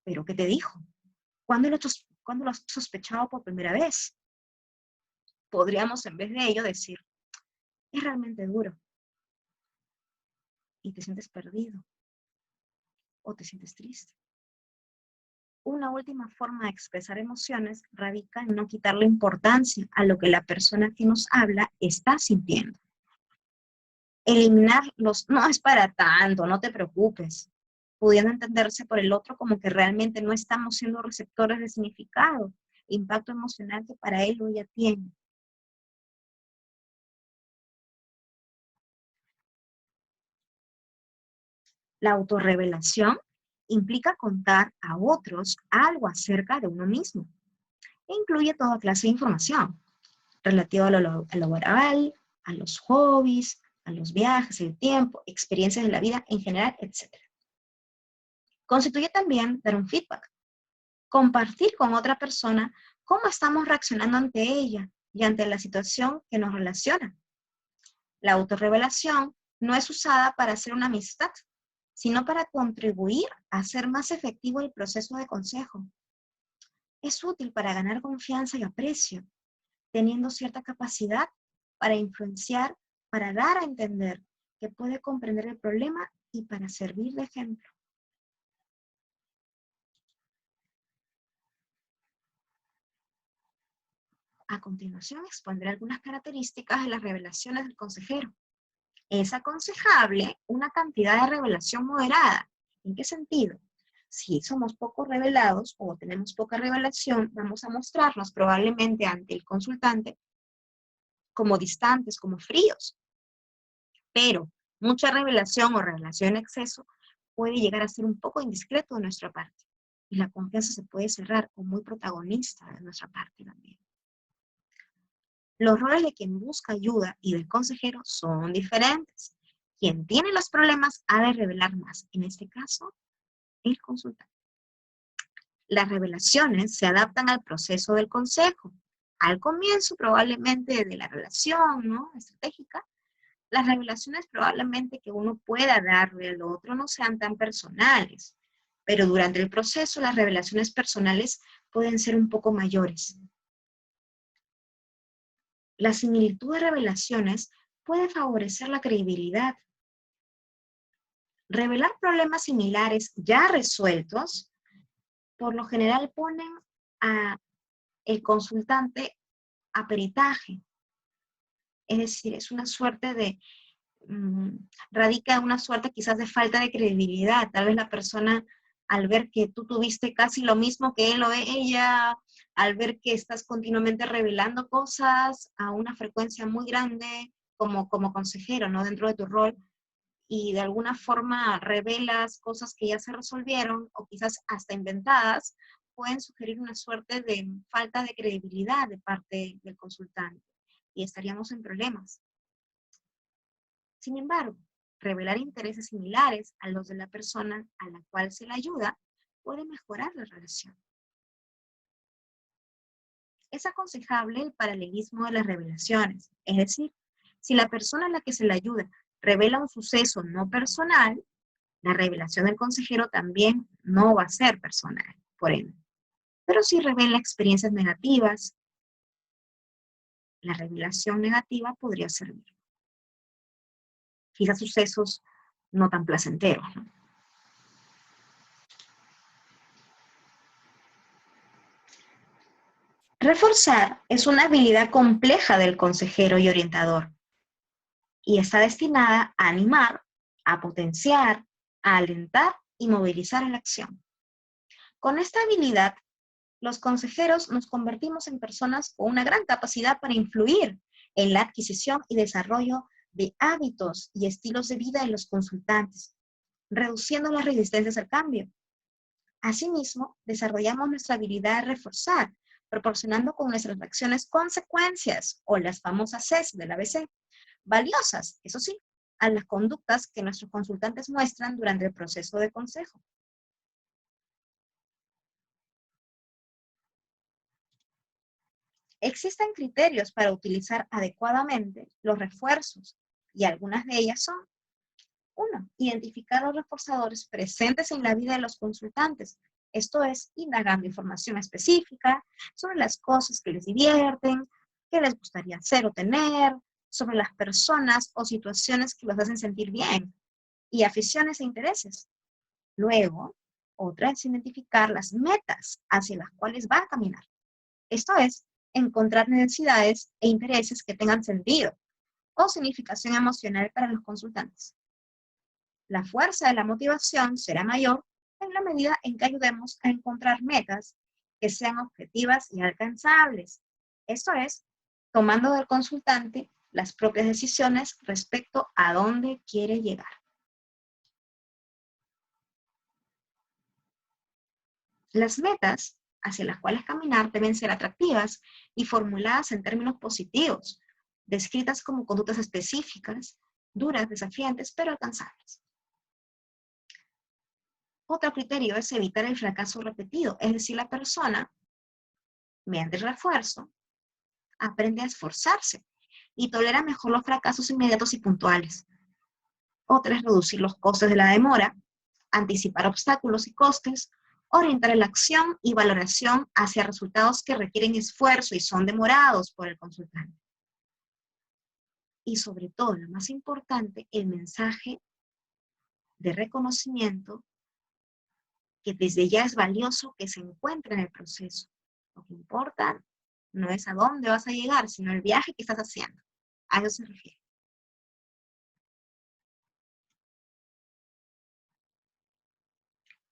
pero ¿qué te dijo? ¿Cuándo lo has sospechado por primera vez? Podríamos en vez de ello decir, es realmente duro y te sientes perdido o te sientes triste. Una última forma de expresar emociones radica en no quitarle importancia a lo que la persona que nos habla está sintiendo. Eliminar los no es para tanto, no te preocupes, pudiendo entenderse por el otro como que realmente no estamos siendo receptores de significado, impacto emocional que para él o ella tiene. La autorrevelación implica contar a otros algo acerca de uno mismo e incluye toda clase de información relativa a lo laboral, a los hobbies, a los viajes, el tiempo, experiencias de la vida en general, etc. Constituye también dar un feedback, compartir con otra persona cómo estamos reaccionando ante ella y ante la situación que nos relaciona. La autorrevelación no es usada para hacer una amistad, sino para contribuir a hacer más efectivo el proceso de consejo. Es útil para ganar confianza y aprecio, teniendo cierta capacidad para influenciar, para dar a entender que puede comprender el problema y para servir de ejemplo. A continuación expondré algunas características de las revelaciones del consejero. Es aconsejable una cantidad de revelación moderada. ¿En qué sentido? Si somos poco revelados o tenemos poca revelación, vamos a mostrarnos probablemente ante el consultante como distantes, como fríos. Pero mucha revelación o revelación en exceso puede llegar a ser un poco indiscreto de nuestra parte. Y la confianza se puede cerrar o muy protagonista de nuestra parte también. Los roles de quien busca ayuda y del consejero son diferentes. Quien tiene los problemas ha de revelar más. En este caso, el consultante. Las revelaciones se adaptan al proceso del consejo. Al comienzo, probablemente, de la relación, ¿no?, estratégica, las revelaciones probablemente que uno pueda darle al otro no sean tan personales, pero durante el proceso las revelaciones personales pueden ser un poco mayores. La similitud de revelaciones puede favorecer la credibilidad. Revelar problemas similares ya resueltos, por lo general ponen a el consultante a peritaje. Es decir, es una suerte de, radica una suerte quizás de falta de credibilidad. Tal vez la persona, al ver que tú tuviste casi lo mismo que él o ella, al ver que estás continuamente revelando cosas a una frecuencia muy grande como consejero, ¿no? Dentro de tu rol, y de alguna forma revelas cosas que ya se resolvieron o quizás hasta inventadas, pueden sugerir una suerte de falta de credibilidad de parte del consultante y estaríamos en problemas. Sin embargo, revelar intereses similares a los de la persona a la cual se le ayuda puede mejorar la relación. Es aconsejable el paralelismo de las revelaciones, es decir, si la persona a la que se le ayuda revela un suceso no personal, la revelación del consejero también no va a ser personal, por ende. Pero si revela experiencias negativas, la revelación negativa podría servir. Quizás sucesos no tan placenteros, ¿no? Reforzar es una habilidad compleja del consejero y orientador y está destinada a animar, a potenciar, a alentar y movilizar a la acción. Con esta habilidad, los consejeros nos convertimos en personas con una gran capacidad para influir en la adquisición y desarrollo de hábitos y estilos de vida en los consultantes, reduciendo las resistencias al cambio. Asimismo, desarrollamos nuestra habilidad de reforzar, proporcionando con nuestras acciones consecuencias, o las famosas Cs del ABC, valiosas, eso sí, a las conductas que nuestros consultantes muestran durante el proceso de consejo. Existen criterios para utilizar adecuadamente los refuerzos y algunas de ellas son: 1. Identificar los reforzadores presentes en la vida de los consultantes. Esto es, indagando información específica sobre las cosas que les divierten, que les gustaría hacer o tener, sobre las personas o situaciones que los hacen sentir bien, y aficiones e intereses. Luego, otra es identificar las metas hacia las cuales va a caminar. Esto es, encontrar necesidades e intereses que tengan sentido o significación emocional para los consultantes. La fuerza de la motivación será mayor en la medida en que ayudemos a encontrar metas que sean objetivas y alcanzables. Esto es, tomando del consultante las propias decisiones respecto a dónde quiere llegar. Las metas hacia las cuales caminar deben ser atractivas y formuladas en términos positivos, descritas como conductas específicas, duras, desafiantes, pero alcanzables. Otro criterio es evitar el fracaso repetido, es decir, la persona, mediante el refuerzo, aprende a esforzarse y tolera mejor los fracasos inmediatos y puntuales. Otra es reducir los costes de la demora, anticipar obstáculos y costes, orientar la acción y valoración hacia resultados que requieren esfuerzo y son demorados por el consultante. Y sobre todo, lo más importante, el mensaje de reconocimiento que desde ya es valioso que se encuentre en el proceso. Lo que importa no es a dónde vas a llegar, sino el viaje que estás haciendo. A eso se refiere.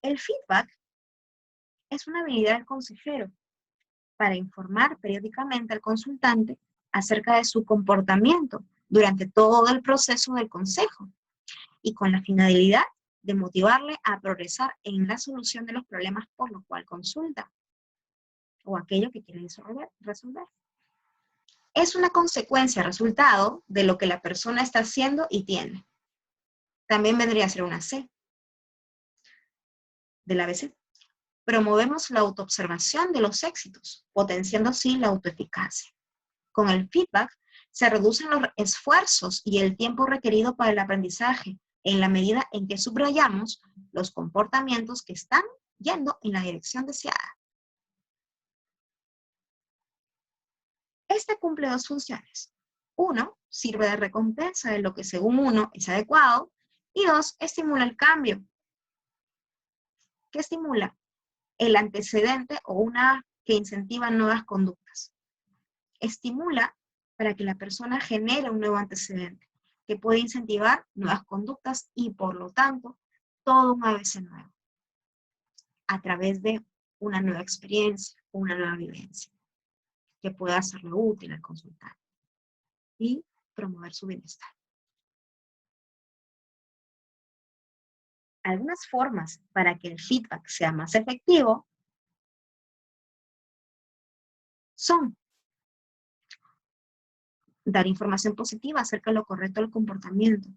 El feedback es una habilidad del consejero para informar periódicamente al consultante acerca de su comportamiento durante todo el proceso del consejo y con la finalidad de motivarle a progresar en la solución de los problemas por lo cual consulta o aquello que quiere resolver. Es una consecuencia, resultado de lo que la persona está haciendo y tiene. También vendría a ser una C del ABC. Promovemos la autoobservación de los éxitos, potenciando así la autoeficacia. Con el feedback se reducen los esfuerzos y el tiempo requerido para el aprendizaje, en la medida en que subrayamos los comportamientos que están yendo en la dirección deseada. Este cumple dos funciones. Uno, sirve de recompensa de lo que según uno es adecuado. Y dos, estimula el cambio. ¿Qué estimula? El antecedente o una que incentiva nuevas conductas. Estimula para que la persona genere un nuevo antecedente que puede incentivar nuevas conductas y, por lo tanto, todo un ABC nuevo a través de una nueva experiencia, una nueva vivencia que pueda hacerle útil al consultante y promover su bienestar. Algunas formas para que el feedback sea más efectivo son dar información positiva acerca de lo correcto del comportamiento.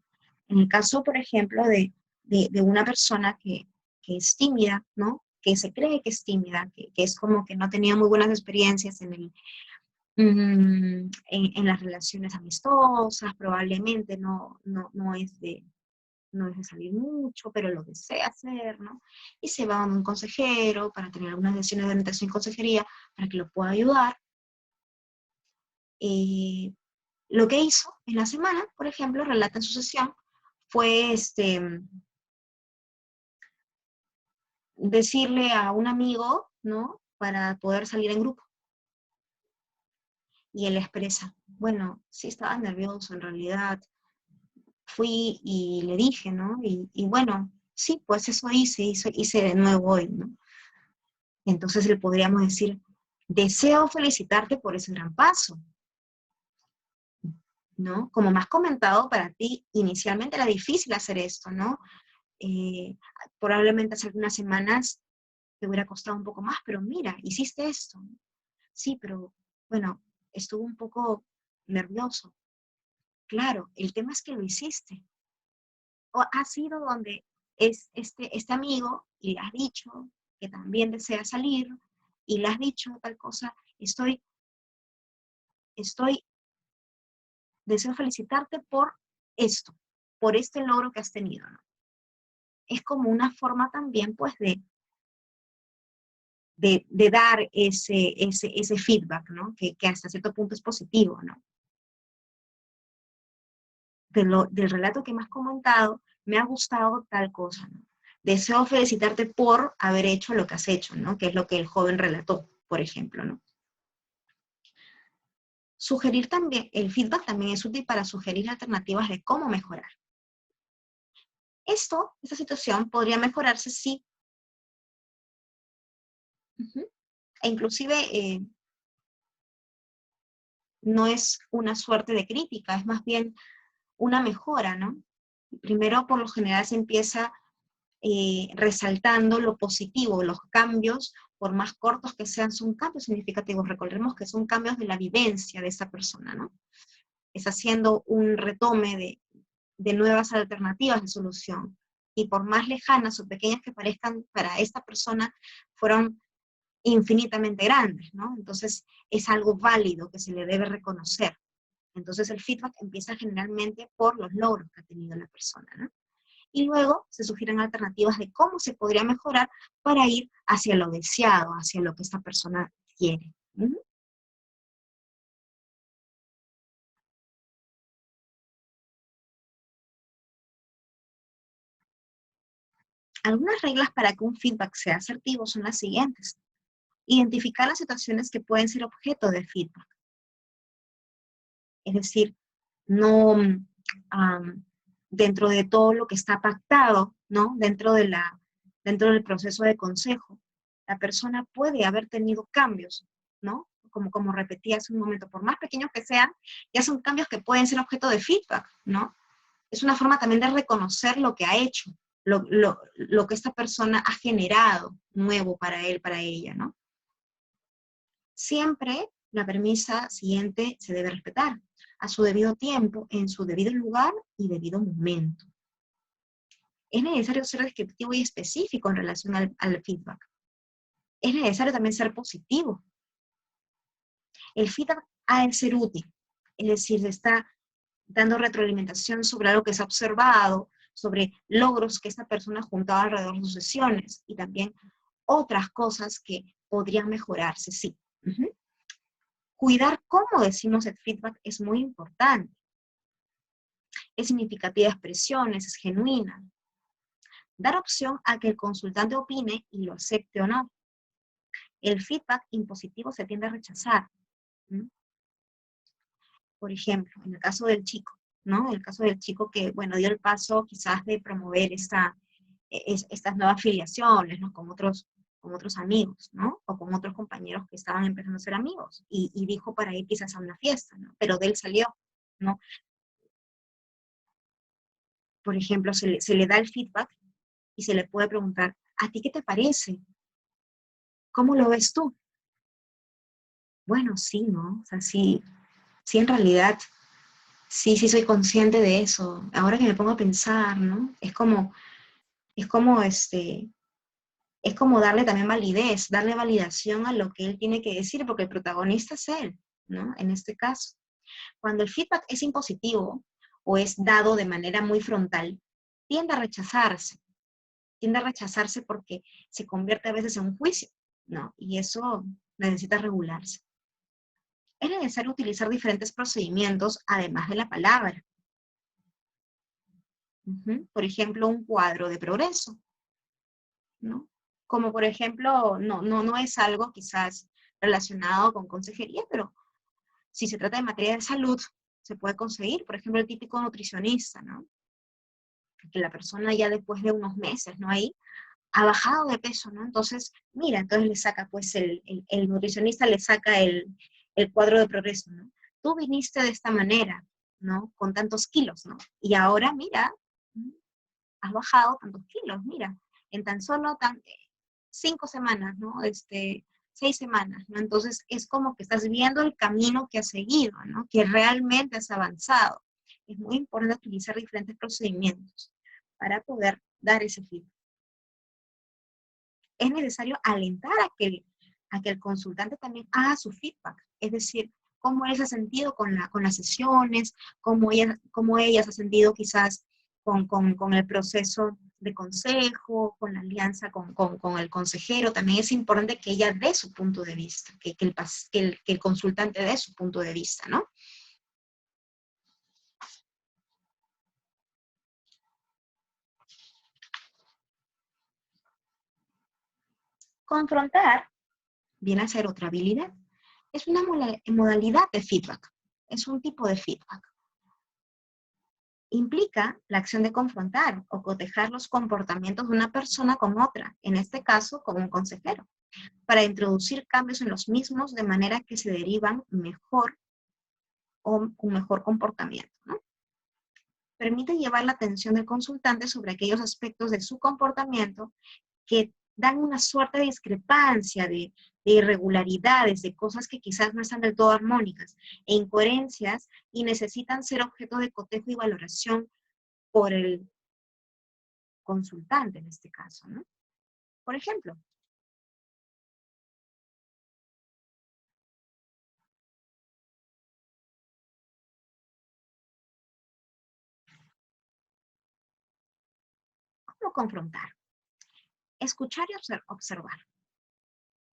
En el caso, por ejemplo, de una persona que es tímida, ¿no? Que se cree que es tímida, que es como que no tenía muy buenas experiencias en las relaciones amistosas, probablemente no es de salir mucho, pero lo desea hacer, ¿no? Y se va a un consejero para tener algunas sesiones de orientación y consejería para que lo pueda ayudar. Lo que hizo en la semana, por ejemplo, relata en su sesión, fue decirle a un amigo, ¿no? Para poder salir en grupo. Y él expresa, bueno, sí estaba nervioso en realidad, fui y le dije, ¿no? Y bueno, sí, pues eso hice de nuevo hoy, ¿no? Entonces le podríamos decir, deseo felicitarte por ese gran paso, ¿no? Como me has comentado, para ti inicialmente era difícil hacer esto, ¿no? Eh, Probablemente hace algunas semanas te hubiera costado un poco más, pero mira, hiciste esto. Sí, pero bueno, estuvo un poco nervioso. Claro, el tema es que lo hiciste. O has ido donde es este amigo y le has dicho que también desea salir y le has dicho tal cosa, estoy, deseo felicitarte por esto, por este logro que has tenido, ¿no? Es como una forma también, pues, de dar ese feedback, ¿no? Que hasta cierto punto es positivo, ¿no? Del relato que me has comentado, me ha gustado tal cosa, ¿no? Deseo felicitarte por haber hecho lo que has hecho, ¿no? Que es lo que el joven relató, por ejemplo, ¿no? Sugerir también, el feedback también es útil para sugerir alternativas de cómo mejorar. Esta situación podría mejorarse si, e inclusive no es una suerte de crítica, es más bien una mejora, ¿no? Primero, por lo general, se empieza resaltando lo positivo, los cambios, por más cortos que sean, son cambios significativos. Recordemos que son cambios de la vivencia de esa persona, ¿no? Es haciendo un retome de nuevas alternativas de solución. Y por más lejanas o pequeñas que parezcan para esta persona, fueron infinitamente grandes, ¿no? Entonces, es algo válido que se le debe reconocer. Entonces, el feedback empieza generalmente por los logros que ha tenido la persona, ¿no? Y luego se sugieren alternativas de cómo se podría mejorar para ir hacia lo deseado, hacia lo que esta persona quiere. Algunas reglas para que un feedback sea asertivo son las siguientes. Identificar las situaciones que pueden ser objeto de feedback. Es decir, no dentro de todo lo que está pactado, ¿no? Dentro del proceso de consejo, la persona puede haber tenido cambios, ¿no? Como repetí hace un momento, por más pequeños que sean, ya son cambios que pueden ser objeto de feedback, ¿no? Es una forma también de reconocer lo que ha hecho, lo que esta persona ha generado nuevo para él, para ella, ¿no? Siempre la premisa siguiente se debe respetar a su debido tiempo, en su debido lugar y debido momento. Es necesario ser descriptivo y específico en relación al feedback. Es necesario también ser positivo. El feedback ha de ser útil, es decir, se está dando retroalimentación sobre algo que se ha observado, sobre logros que esta persona ha juntado alrededor de sus sesiones y también otras cosas que podrían mejorarse, sí. Cuidar cómo decimos el feedback es muy importante. Es significativa expresiones, es genuina. Dar opción a que el consultante opine y lo acepte o no. El feedback impositivo se tiende a rechazar. ¿Mm? Por ejemplo, en el caso del chico, ¿no? En el caso del chico que, bueno, dio el paso quizás de promover estas nuevas filiaciones, ¿no? Con otros amigos, ¿no? O con otros compañeros que estaban empezando a ser amigos. Y dijo para ir quizás a una fiesta, ¿no? Pero de él salió, ¿no? Por ejemplo, se le da el feedback y se le puede preguntar, ¿a ti qué te parece? ¿Cómo lo ves tú? Bueno, sí, ¿no? O sea, sí, sí en realidad, sí soy consciente de eso. Ahora que me pongo a pensar, ¿no? Es como es como darle también validez, darle validación a lo que él tiene que decir, porque el protagonista es él, ¿no? En este caso. Cuando el feedback es impositivo o es dado de manera muy frontal, tiende a rechazarse, tiende a rechazarse porque se convierte a veces en un juicio, ¿no? Y eso necesita regularse. Es necesario utilizar diferentes procedimientos además de la palabra. Por ejemplo, un cuadro de progreso, ¿no? Como por ejemplo, no es algo quizás relacionado con consejería, pero si se trata de materia de salud, se puede conseguir, por ejemplo, el típico nutricionista, ¿no? Que la persona ya después de unos meses, ¿no? Ahí, ha bajado de peso, ¿no? Entonces, mira, entonces le saca, pues el nutricionista le saca el cuadro de progreso, ¿no? Tú viniste de esta manera, ¿no? Con tantos kilos, ¿no? Y ahora, mira, has bajado tantos kilos, mira, en tan solo 5 semanas, ¿no? 6 semanas, ¿no? Entonces es como que estás viendo el camino que has seguido, ¿no? Que realmente has avanzado. Es muy importante utilizar diferentes procedimientos para poder dar ese feedback. Es necesario alentar a que el consultante también haga su feedback, es decir, cómo él se ha sentido con las sesiones, cómo ella se ha sentido quizás con el proceso de consejo, con la alianza con el consejero. También es importante que ella dé su punto de vista, que el consultante dé su punto de vista, ¿no? Confrontar viene a ser otra habilidad. Es una modalidad de feedback, es un tipo de feedback. Implica la acción de confrontar o cotejar los comportamientos de una persona con otra, en este caso con un consejero, para introducir cambios en los mismos de manera que se derivan mejor o un mejor comportamiento, ¿no? Permite llevar la atención del consultante sobre aquellos aspectos de su comportamiento que dan una suerte de discrepancia, de irregularidades, de cosas que quizás no están del todo armónicas, e incoherencias, y necesitan ser objeto de cotejo y valoración por el consultante en este caso, ¿no? Por ejemplo, ¿cómo confrontar? Escuchar y observar.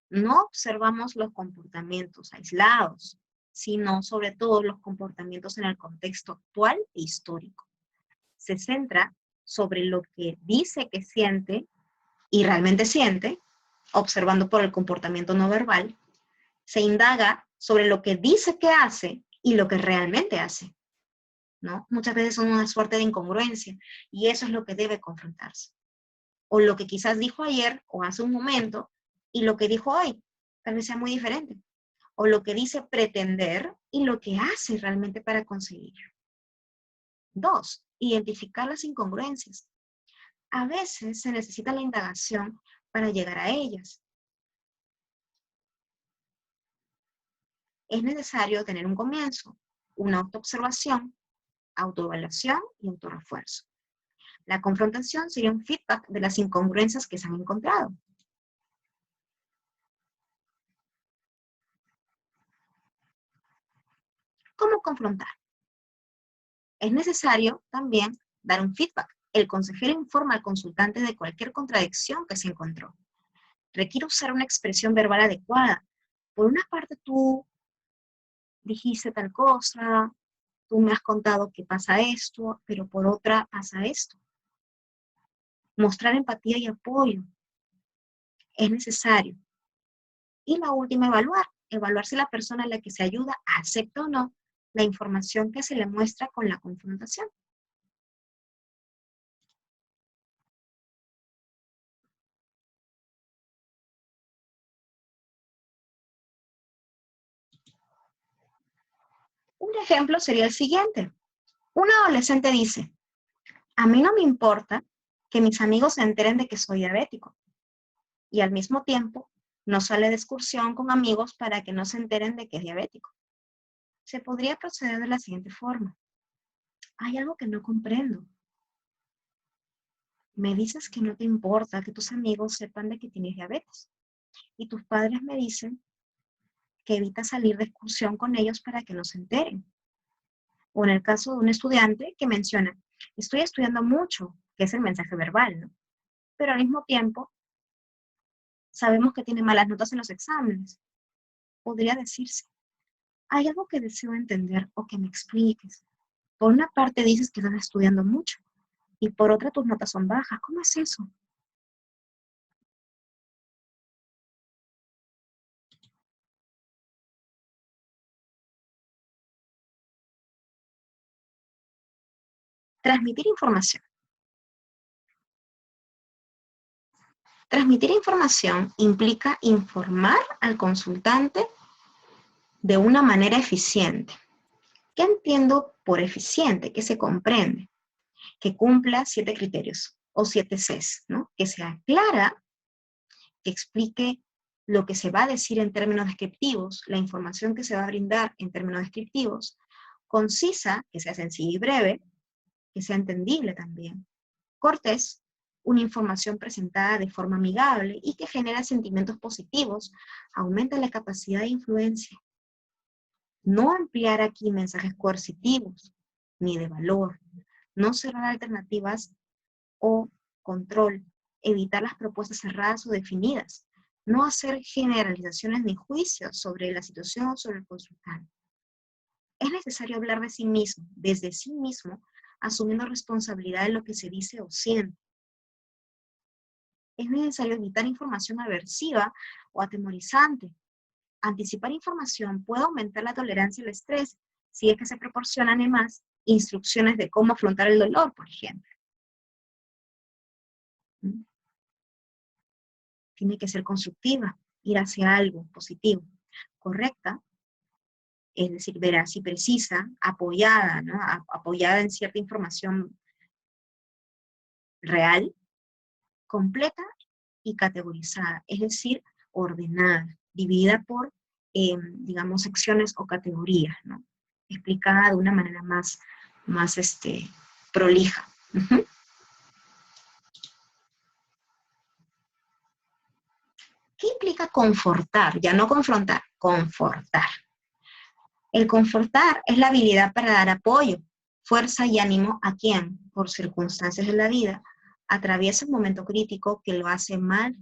No observamos los comportamientos aislados, sino sobre todo los comportamientos en el contexto actual e histórico. Se centra sobre lo que dice que siente y realmente siente, observando por el comportamiento no verbal. Se indaga sobre lo que dice que hace y lo que realmente hace, ¿no? Muchas veces son una suerte de incongruencia y eso es lo que debe confrontarse. O lo que quizás dijo ayer o hace un momento y lo que dijo hoy, tal vez sea muy diferente. O lo que dice pretender y lo que hace realmente para conseguirlo. 2, identificar las incongruencias. A veces se necesita la indagación para llegar a ellas. Es necesario tener un comienzo, una autoobservación, autoevaluación y autorrefuerzo. La confrontación sería un feedback de las incongruencias que se han encontrado. ¿Cómo confrontar? Es necesario también dar un feedback. El consejero informa al consultante de cualquier contradicción que se encontró. Requiere usar una expresión verbal adecuada. Por una parte, tú dijiste tal cosa, tú me has contado que pasa esto, pero por otra pasa esto. Mostrar empatía y apoyo es necesario. Y la última, evaluar. Evaluar si la persona a la que se ayuda acepta o no la información que se le muestra con la confrontación. Un ejemplo sería el siguiente. Un adolescente dice, a mí no me importa que mis amigos se enteren de que soy diabético. Y al mismo tiempo, no sale de excursión con amigos para que no se enteren de que es diabético. Se podría proceder de la siguiente forma. Hay algo que no comprendo. Me dices que no te importa que tus amigos sepan de que tienes diabetes. Y tus padres me dicen que evitas salir de excursión con ellos para que no se enteren. O en el caso de un estudiante que menciona, estoy estudiando mucho, que es el mensaje verbal, ¿no? Pero al mismo tiempo, sabemos que tiene malas notas en los exámenes. Podría decirse, hay algo que deseo entender o que me expliques. Por una parte dices que estás estudiando mucho y por otra tus notas son bajas. ¿Cómo es eso? Transmitir información. Transmitir información implica informar al consultante de una manera eficiente. ¿Qué entiendo por eficiente? Que se comprende, que cumpla 7 criterios o 7 Cs, ¿no? Que sea clara, que explique lo que se va a decir en términos descriptivos, la información que se va a brindar en términos descriptivos, concisa, que sea sencilla y breve, que sea entendible también, cortés, una información presentada de forma amigable y que genera sentimientos positivos, aumenta la capacidad de influencia. No ampliar aquí mensajes coercitivos ni de valor, no cerrar alternativas o control, evitar las propuestas cerradas o definidas, no hacer generalizaciones ni juicios sobre la situación o sobre el consultante. Es necesario hablar de sí mismo, desde sí mismo, asumiendo responsabilidad de lo que se dice o siente. Es necesario evitar información aversiva o atemorizante. Anticipar información puede aumentar la tolerancia al estrés si es que se proporcionan además instrucciones de cómo afrontar el dolor, por ejemplo. Tiene que ser constructiva, ir hacia algo positivo. Correcta, es decir, veraz y precisa, apoyada, ¿no? Apoyada en cierta información real, completa y categorizada, es decir, ordenada, dividida por, digamos, secciones o categorías, ¿no? Explicada de una manera más prolija. Uh-huh. ¿Qué implica confortar? Ya no confrontar, confortar. El confortar es la habilidad para dar apoyo, fuerza y ánimo a quien, por circunstancias de la vida, atraviesa un momento crítico que lo hace más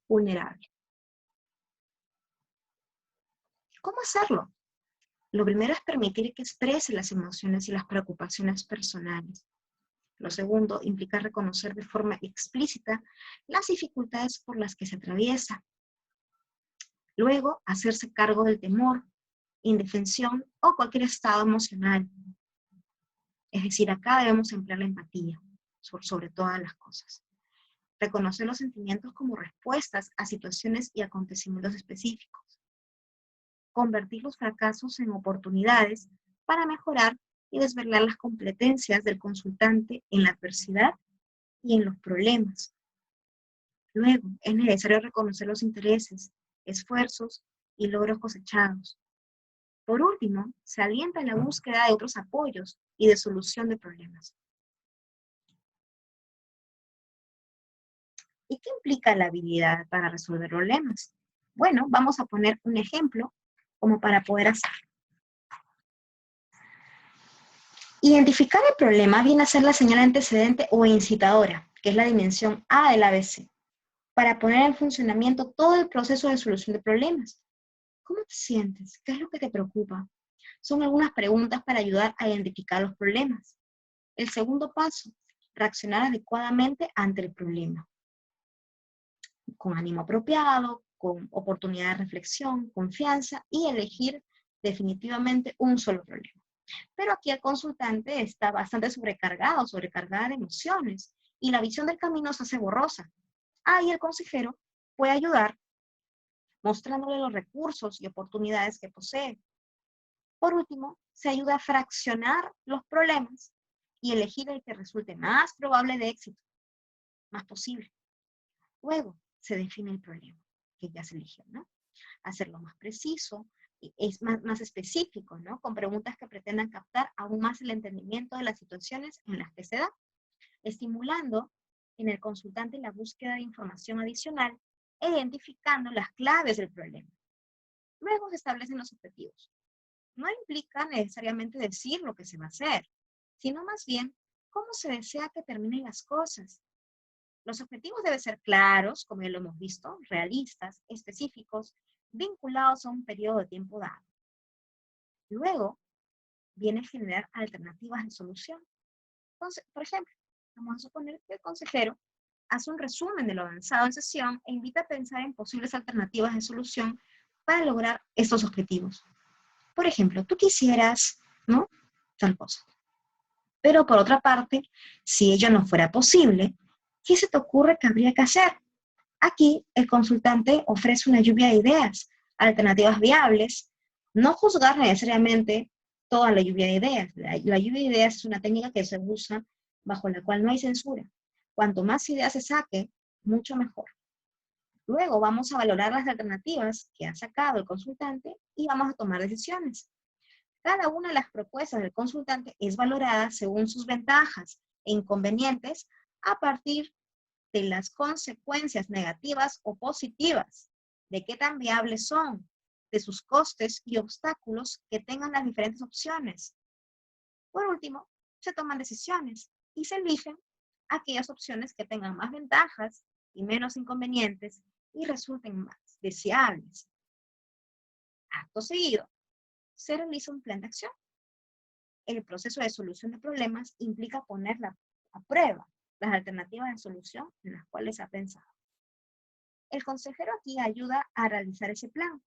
vulnerable. ¿Cómo hacerlo? Lo primero es permitir que exprese las emociones y las preocupaciones personales. Lo segundo implica reconocer de forma explícita las dificultades por las que se atraviesa. Luego, hacerse cargo del temor, indefensión o cualquier estado emocional. Es decir, acá debemos emplear la empatía sobre todas las cosas. Reconocer los sentimientos como respuestas a situaciones y acontecimientos específicos. Convertir los fracasos en oportunidades para mejorar y desvelar las competencias del consultante en la adversidad y en los problemas. Luego, es necesario reconocer los intereses, esfuerzos y logros cosechados. Por último, se alienta la búsqueda de otros apoyos y de solución de problemas. ¿Y qué implica la habilidad para resolver problemas? Bueno, vamos a poner un ejemplo como para poder hacerlo. Identificar el problema viene a ser la señal antecedente o incitadora, que es la dimensión A del ABC, para poner en funcionamiento todo el proceso de solución de problemas. ¿Cómo te sientes? ¿Qué es lo que te preocupa? Son algunas preguntas para ayudar a identificar los problemas. El segundo paso, reaccionar adecuadamente ante el problema. Con ánimo apropiado, con oportunidad de reflexión, confianza y elegir definitivamente un solo problema. Pero aquí el consultante está bastante sobrecargada de emociones y la visión del camino se hace borrosa. Ahí el consejero puede ayudar mostrándole los recursos y oportunidades que posee. Por último, se ayuda a fraccionar los problemas y elegir el que resulte más probable de éxito, más posible. Luego se define el problema que ya se eligió, ¿no? Hacerlo más preciso, es más específico, ¿no? Con preguntas que pretendan captar aún más el entendimiento de las situaciones en las que se da, estimulando en el consultante la búsqueda de información adicional e identificando las claves del problema. Luego se establecen los objetivos. No implica necesariamente decir lo que se va a hacer, sino más bien cómo se desea que terminen las cosas. Los objetivos deben ser claros, como ya lo hemos visto, realistas, específicos, vinculados a un periodo de tiempo dado. Luego, viene generar alternativas de solución. Entonces, por ejemplo, vamos a suponer que el consejero hace un resumen de lo avanzado en sesión e invita a pensar en posibles alternativas de solución para lograr estos objetivos. Por ejemplo, tú quisieras, ¿no? Tal cosa. Pero por otra parte, si ello no fuera posible, ¿qué se te ocurre que habría que hacer? Aquí, el consultante ofrece una lluvia de ideas, alternativas viables, no juzgar necesariamente toda la lluvia de ideas. La lluvia de ideas es una técnica que se usa bajo la cual no hay censura. Cuanto más ideas se saque, mucho mejor. Luego vamos a valorar las alternativas que ha sacado el consultante y vamos a tomar decisiones. Cada una de las propuestas del consultante es valorada según sus ventajas e inconvenientes a partir de las consecuencias negativas o positivas, de qué tan viables son, de sus costes y obstáculos que tengan las diferentes opciones. Por último, se toman decisiones y se eligen aquellas opciones que tengan más ventajas y menos inconvenientes y resulten más deseables. Acto seguido, se realiza un plan de acción. El proceso de solución de problemas implica poner a prueba las alternativas de solución en las cuales se ha pensado. El consejero aquí ayuda a realizar ese plan.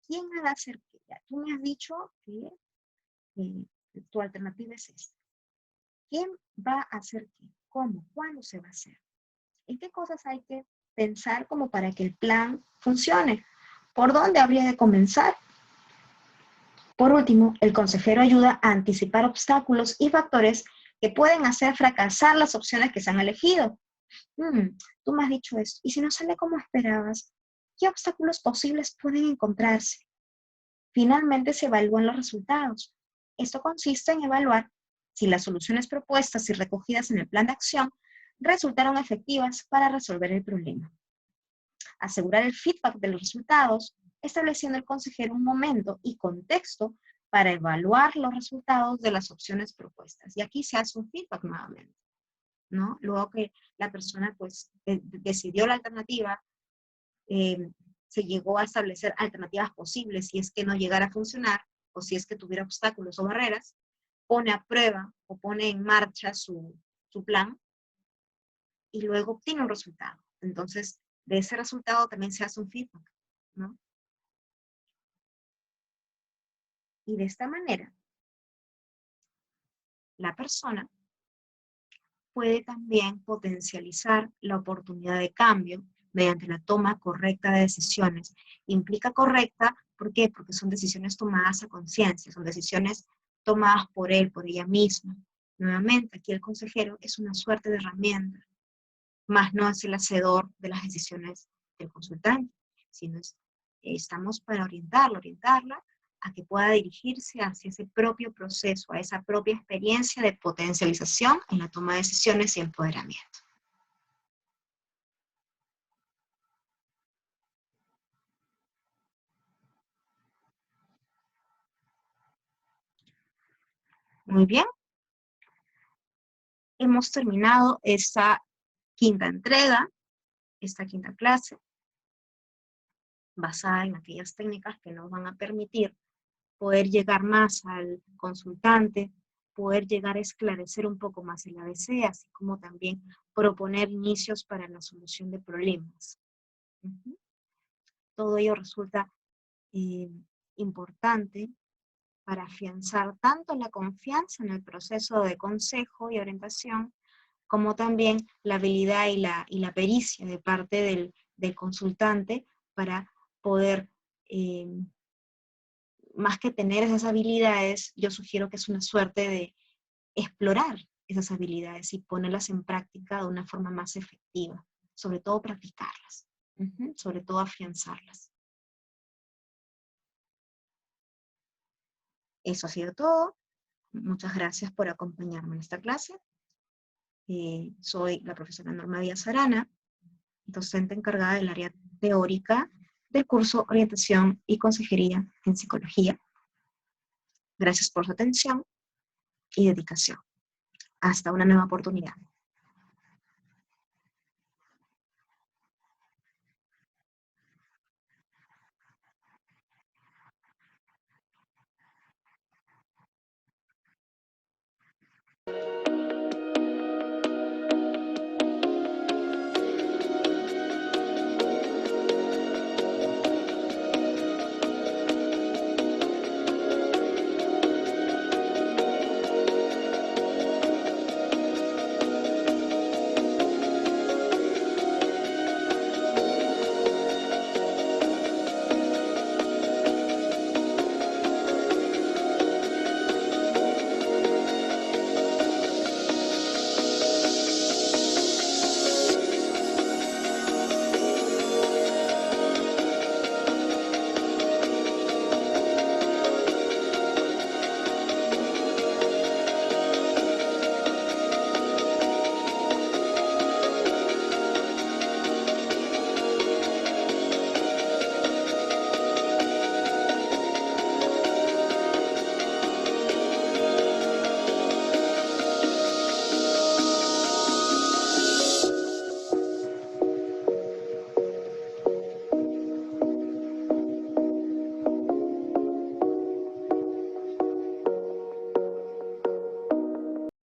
¿Quién ha de hacer qué? Tú me has dicho que tu alternativa es esta. ¿Quién va a hacer qué? ¿Cómo? ¿Cuándo se va a hacer? ¿En qué cosas hay que pensar como para que el plan funcione? ¿Por dónde habría de comenzar? Por último, el consejero ayuda a anticipar obstáculos y factores que pueden hacer fracasar las opciones que se han elegido. Tú me has dicho esto, y si no sale como esperabas, ¿qué obstáculos posibles pueden encontrarse? Finalmente se evalúan los resultados. Esto consiste en evaluar si las soluciones propuestas y recogidas en el plan de acción resultaron efectivas para resolver el problema. Asegurar el feedback de los resultados, estableciendo el consejero un momento y contexto para evaluar los resultados de las opciones propuestas. Y aquí se hace un feedback nuevamente, ¿no? Luego que la persona pues decidió la alternativa, se llegó a establecer alternativas posibles si es que no llegara a funcionar o si es que tuviera obstáculos o barreras, pone a prueba o pone en marcha su plan y luego obtiene un resultado. Entonces, de ese resultado también se hace un feedback, ¿no? Y de esta manera, la persona puede también potencializar la oportunidad de cambio mediante la toma correcta de decisiones. Implica correcta, ¿por qué? Porque son decisiones tomadas a conciencia, son decisiones tomadas por él, por ella misma. Nuevamente, aquí el consejero es una suerte de herramienta, más no es el hacedor de las decisiones del consultante, sino estamos para orientarla a que pueda dirigirse hacia ese propio proceso, a esa propia experiencia de potencialización en la toma de decisiones y empoderamiento. Muy bien, hemos terminado esta quinta entrega, esta quinta clase, basada en aquellas técnicas que nos van a permitir poder llegar más al consultante, poder llegar a esclarecer un poco más el ABC, así como también proponer inicios para la solución de problemas. Todo ello resulta importante para afianzar tanto la confianza en el proceso de consejo y orientación, como también la habilidad y la pericia de parte del consultante para poder, más que tener esas habilidades, yo sugiero que es una suerte de explorar esas habilidades y ponerlas en práctica de una forma más efectiva, sobre todo practicarlas, sobre todo afianzarlas. Eso ha sido todo. Muchas gracias por acompañarme en esta clase. Soy la profesora Norma Díaz Arana, docente encargada del área teórica del curso Orientación y Consejería en Psicología. Gracias por su atención y dedicación. Hasta una nueva oportunidad.